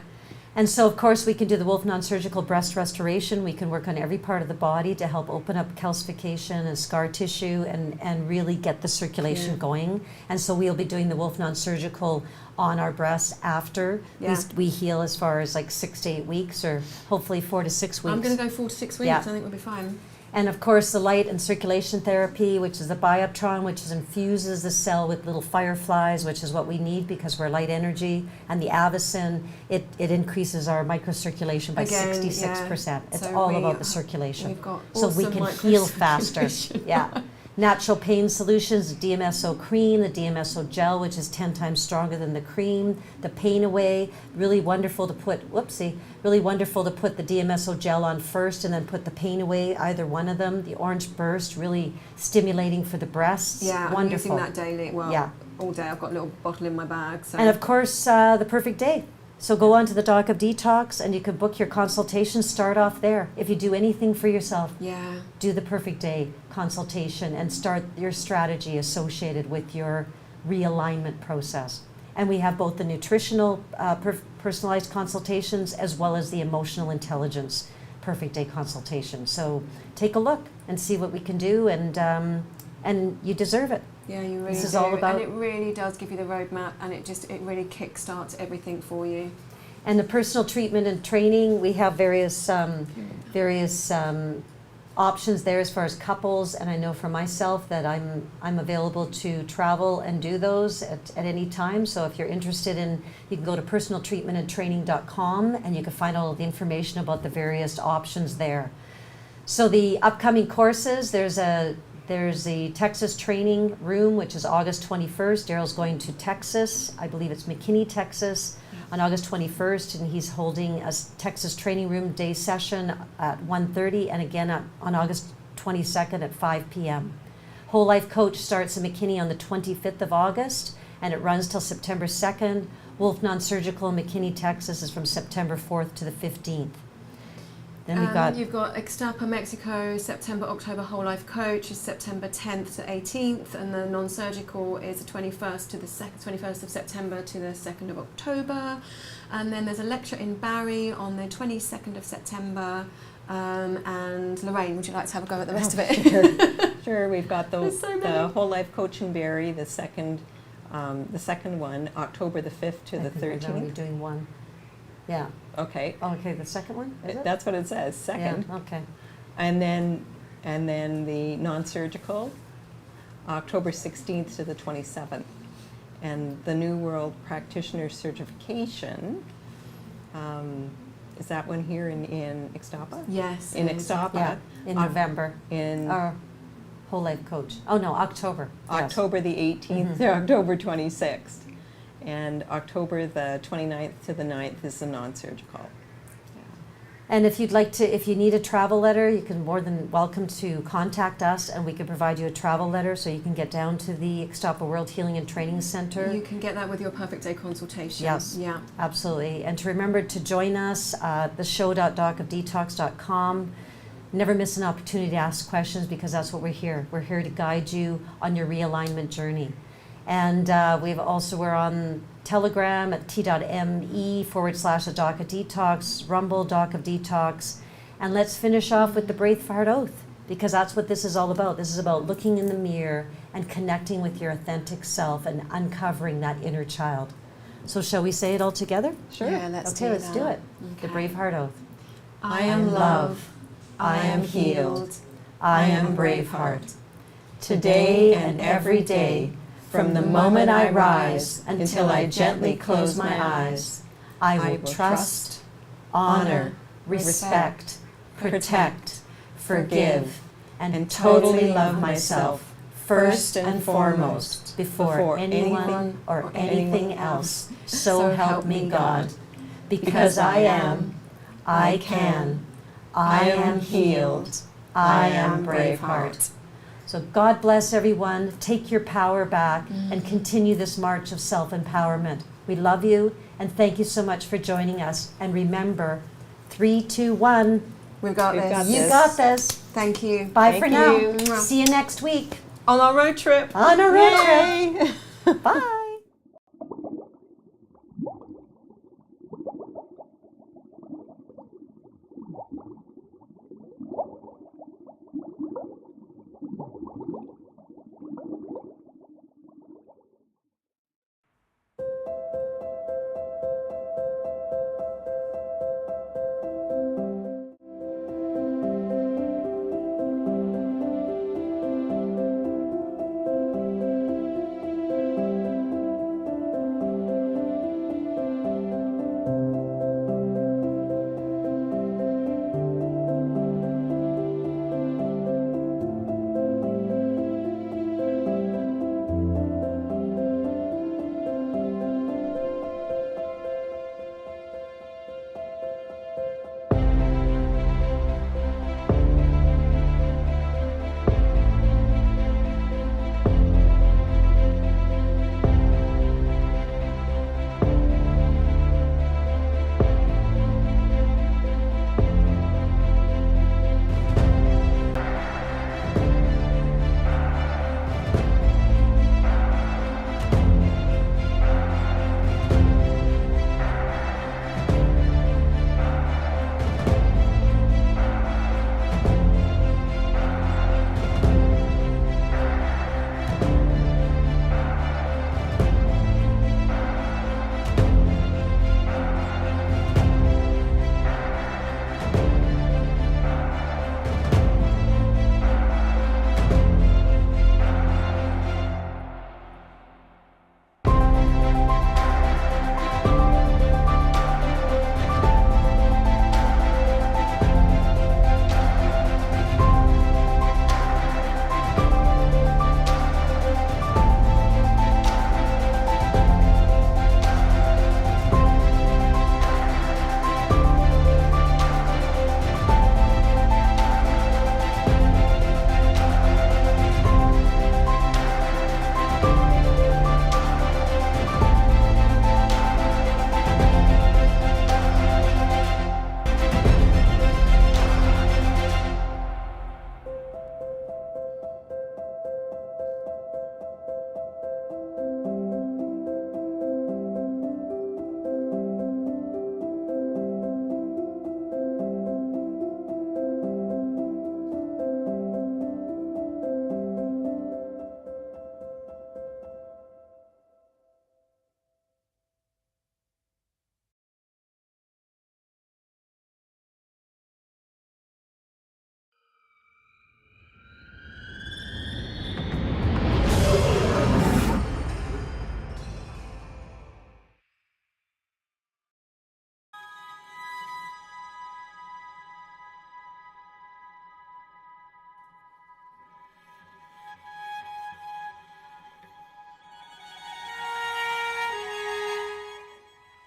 And so, of course, we can do the Wolf non-surgical breast restoration. We can work on every part of the body to help open up calcification and scar tissue and really get the circulation going. And so we'll be doing the Wolf non-surgical on our breasts after Yeah. we heal, as far as like 6 to 8 weeks, or hopefully 4 to 6 weeks. I'm going to go 4 to 6 weeks. Yeah. I think we'll be fine. And of course, the light and circulation therapy, which is the bioptron, which infuses the cell with little fireflies, which is what we need because we're light energy. And the Avicin, it increases our microcirculation by Again, 66%. yeah. It's So all we- about the circulation. We've got So we awesome can heal faster. microcirculation. Yeah. Natural pain solutions, the DMSO cream, the DMSO gel, which is 10 times stronger than the cream, the pain away, really wonderful to put, really wonderful to put the DMSO gel on first and then put the pain away, either one of them. The orange burst, really stimulating for the breasts. Yeah, wonderful. I'm using that daily. Well, Yeah. all day. I've got a little bottle in my bag. So. And of course, the perfect day. So go on to the Doc of Detox and you can book your consultation, start off there. If you do anything for yourself, yeah, do the perfect day consultation and start your strategy associated with your realignment process. And we have both the nutritional personalized consultations as well as the emotional intelligence perfect day consultation. So take a look and see what we can do, and you deserve it. Yeah, you really This is do. all about- and it really does give you the roadmap, and it really kickstarts everything for you. And the personal treatment and training, we have various options there as far as couples, and I know for myself that I'm available to travel and do those at any time. So if you're interested in, you can go to personaltreatmentandtraining.com and you can find all the information about the various options there. So the upcoming courses, there's the Texas training room, which is August 21st. Daryl's going to Texas. I believe it's McKinney, Texas, on August 21st, and he's holding a Texas training room day session at 1:30, and again on August 22nd at 5 p.m. Whole Life Coach starts in McKinney on the 25th of August, and it runs till September 2nd. Wolf Non-Surgical in McKinney, Texas is from September 4th to the 15th. Then we've got... You've got Ixtapa, Mexico, September, October Whole Life Coach is September 10th to 18th, and the non-surgical is the 21st of September to the 2nd of October. And then there's a lecture in Barrie on the 22nd of September. And Lorraine, would you like to have a go at the rest of it? Sure, we've got There's so the many. Whole Life Coach in Barrie, the second one, October the 5th to the We're 13th. doing one. Yeah. Okay, Oh, okay, the second one? Is it? that's what it says, second. Yeah, okay. And then the non-surgical, October 16th to the 27th. And the New World Practitioner Certification, is that one here in Ixtapa? Yes. In it is. Ixtapa. Yeah, in Oc- November. In Our Whole Life Coach. Oh, no, October. Yes. October the 18th to October 26th. And October the 29th to the 9th is the non-surgical. And if you'd like to, if you need a travel letter, you can more than welcome to contact us and we can provide you a travel letter so you can get down to the Ixtapa World Healing and Training Center. You can get that with your perfect day consultation. Yes. Yeah. Absolutely. And to remember to join us at the show.docofdetox.com. Never miss an opportunity to ask questions because that's what we're here. We're here to guide you on your realignment journey. And we're on Telegram at t.me/a Doc of Detox, Rumble Doc of Detox. And let's finish off with the BraveHeart Oath because that's what this is all about. This is about looking in the mirror and connecting with your authentic self and uncovering that inner child. So shall we say it all together? Sure. Yeah, let's Okay, do let's that. do it. The Okay. BraveHeart Oath. I am love. I am healed. I am BraveHeart. Today and every day, from the moment I rise until I gently close my eyes, I will trust, honor, respect, protect, forgive, and totally love myself first and foremost before anyone or anything else. So help me God. Because I am, I can, I am healed, I am BraveHeart. So God bless everyone. Take your power back and continue this march of self-empowerment. We love you and thank you so much for joining us. And remember, 3, 2, 1. We've got We've this. got You this. got this. Thank you. Bye Thank for now. you. See you next week On our road trip. on a road Yay! trip. Bye.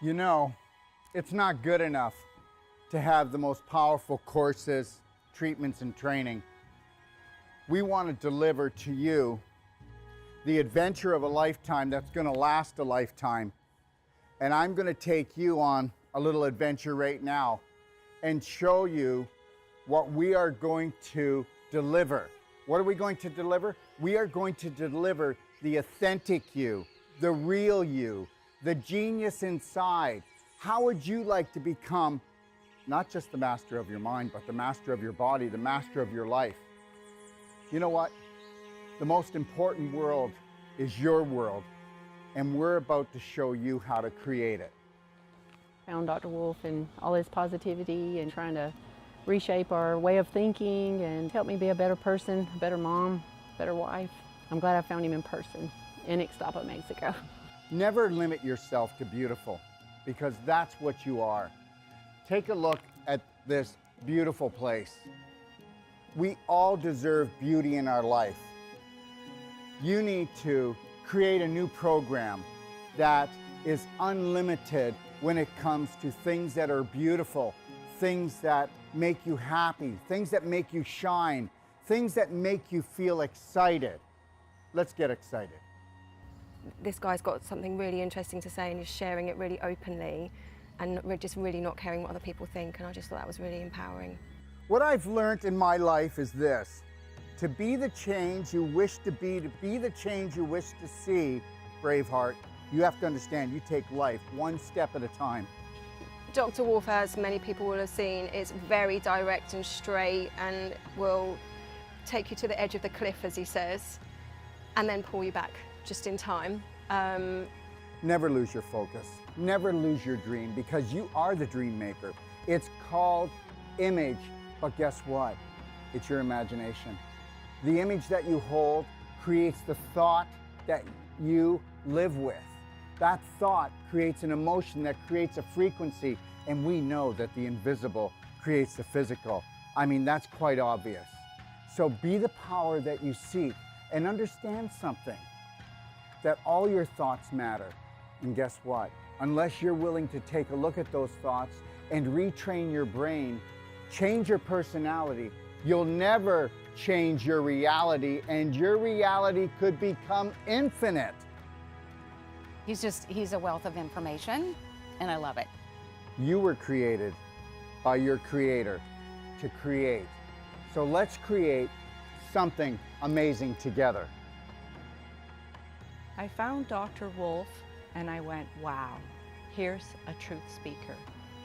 You know, it's not good enough to have the most powerful courses, treatments, and training. We want to deliver to you the adventure of a lifetime that's going to last a lifetime. And I'm going to take you on a little adventure right now and show you what we are going to deliver. What are we going to deliver? We are going to deliver the authentic you, the real you, the genius inside. How would you like to become not just the master of your mind, but the master of your body, the master of your life? You know what? The most important world is your world, and we're about to show you how to create it. Found Dr. Wolf and all his positivity and trying to reshape our way of thinking and help me be a better person, a better mom, better wife. I'm glad I found him in person in Ixtapa, Mexico. Never limit yourself to beautiful, because that's what you are. Take a look at this beautiful place. We all deserve beauty in our life. You need to create a new program that is unlimited when it comes to things that are beautiful, things that make you happy, things that make you shine, things that make you feel excited. Let's get excited. This guy's got something really interesting to say and he's sharing it really openly and we're just really not caring what other people think, and I just thought that was really empowering. What I've learned in my life is this: to be the change you wish to be the change you wish to see, Braveheart, you have to understand you take life one step at a time. Dr. Wolf, as many people will have seen, is very direct and straight and will take you to the edge of the cliff, as he says, and then pull you back just in time. Never lose your focus. Never lose your dream, because you are the dream maker. It's called image, but guess what? It's your imagination. The image that you hold creates the thought that you live with. That thought creates an emotion that creates a frequency, and we know that the invisible creates the physical. I mean, that's quite obvious. So be the power that you seek, and understand something, that all your thoughts matter. And guess what? Unless you're willing to take a look at those thoughts and retrain your brain, change your personality, you'll never change your reality, and your reality could become infinite. He's a wealth of information, and I love it. You were created by your creator to create. So let's create something amazing together. I found Dr. Wolf and I went, wow, here's a truth speaker.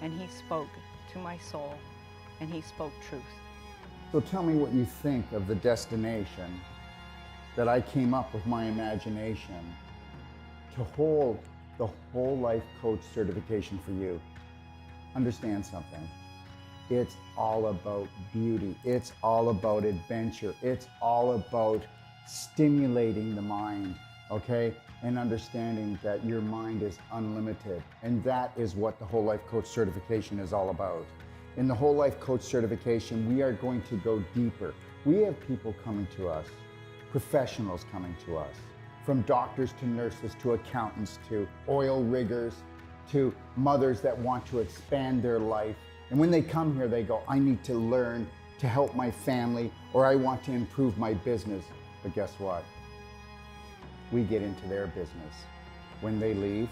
And he spoke to my soul and he spoke truth. So tell me what you think of the destination that I came up with my imagination to hold the whole life coach certification for you. Understand something. It's all about beauty. It's all about adventure. It's all about stimulating the mind, okay? And understanding that your mind is unlimited. And that is what the whole life coach certification is all about. In the whole life coach certification, we are going to go deeper. We have people coming to us, professionals coming to us, from doctors to nurses to accountants to oil riggers to mothers that want to expand their life. And when they come here, they go, I need to learn to help my family, or I want to improve my business. But guess what? We get into their business. When they leave,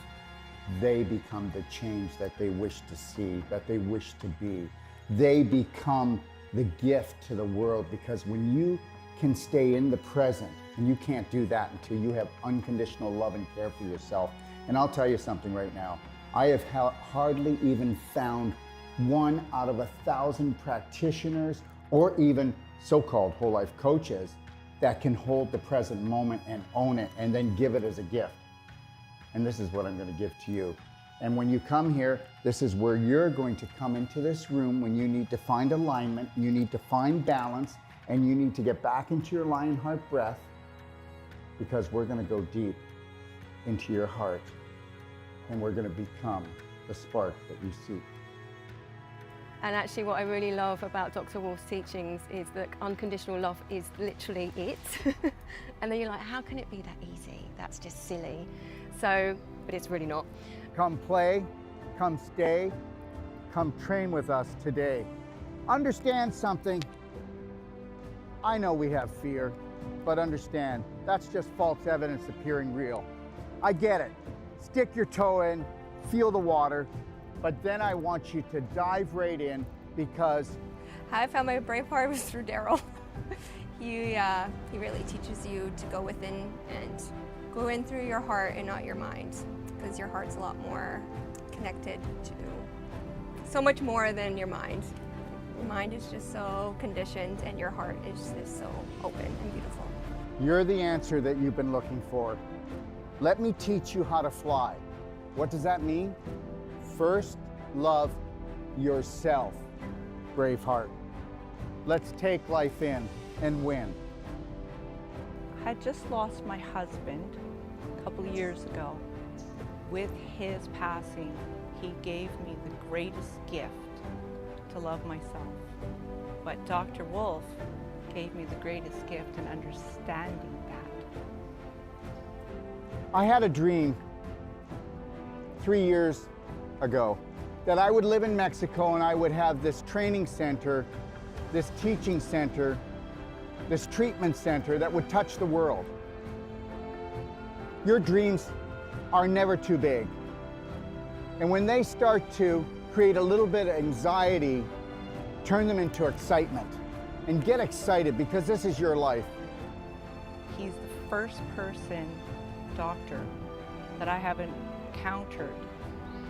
they become the change that they wish to see, that they wish to be. They become the gift to the world, because when you can stay in the present, and you can't do that until you have unconditional love and care for yourself. And I'll tell you something right now. I have hardly even found 1 out of 1,000 practitioners or even so-called whole life coaches that can hold the present moment and own it and then give it as a gift. And this is what I'm going to give to you. And when you come here, this is where you're going to come into this room when you need to find alignment, you need to find balance, and you need to get back into your lion heart breath, because we're going to go deep into your heart and we're going to become the spark that you seek. And actually what I really love about Dr. Wolf's teachings is that unconditional love is literally it. And then you're like, how can it be that easy? That's just silly. So, but it's really not. Come play, Come stay, come train with us today. Understand something. I know we have fear, but understand, that's just false evidence appearing real. I get it. Stick your toe in, feel the water, but then I want you to dive right in because How I found my BraveHeart was through Daryl. He really teaches you to go within and go in through your heart and not your mind, because your heart's a lot more connected to so much more than your mind. Your mind is just so conditioned and your heart is just so open and beautiful. you're the answer that you've been looking for. Let me teach you how to fly. What does that mean? First, love yourself, BraveHeart. Let's take life in and win. I had just lost my husband a couple of years ago. With his passing, he gave me the greatest gift to love myself. But Dr. Wolf gave me the greatest gift in understanding that. I had a dream 3 years ago that I would live in Mexico and I would have this training center, this teaching center, this treatment center that would touch the world. Your dreams are never too big. And when they start to create a little bit of anxiety, turn them into excitement. And get excited because this is your life. He's the first person, doctor, that I have encountered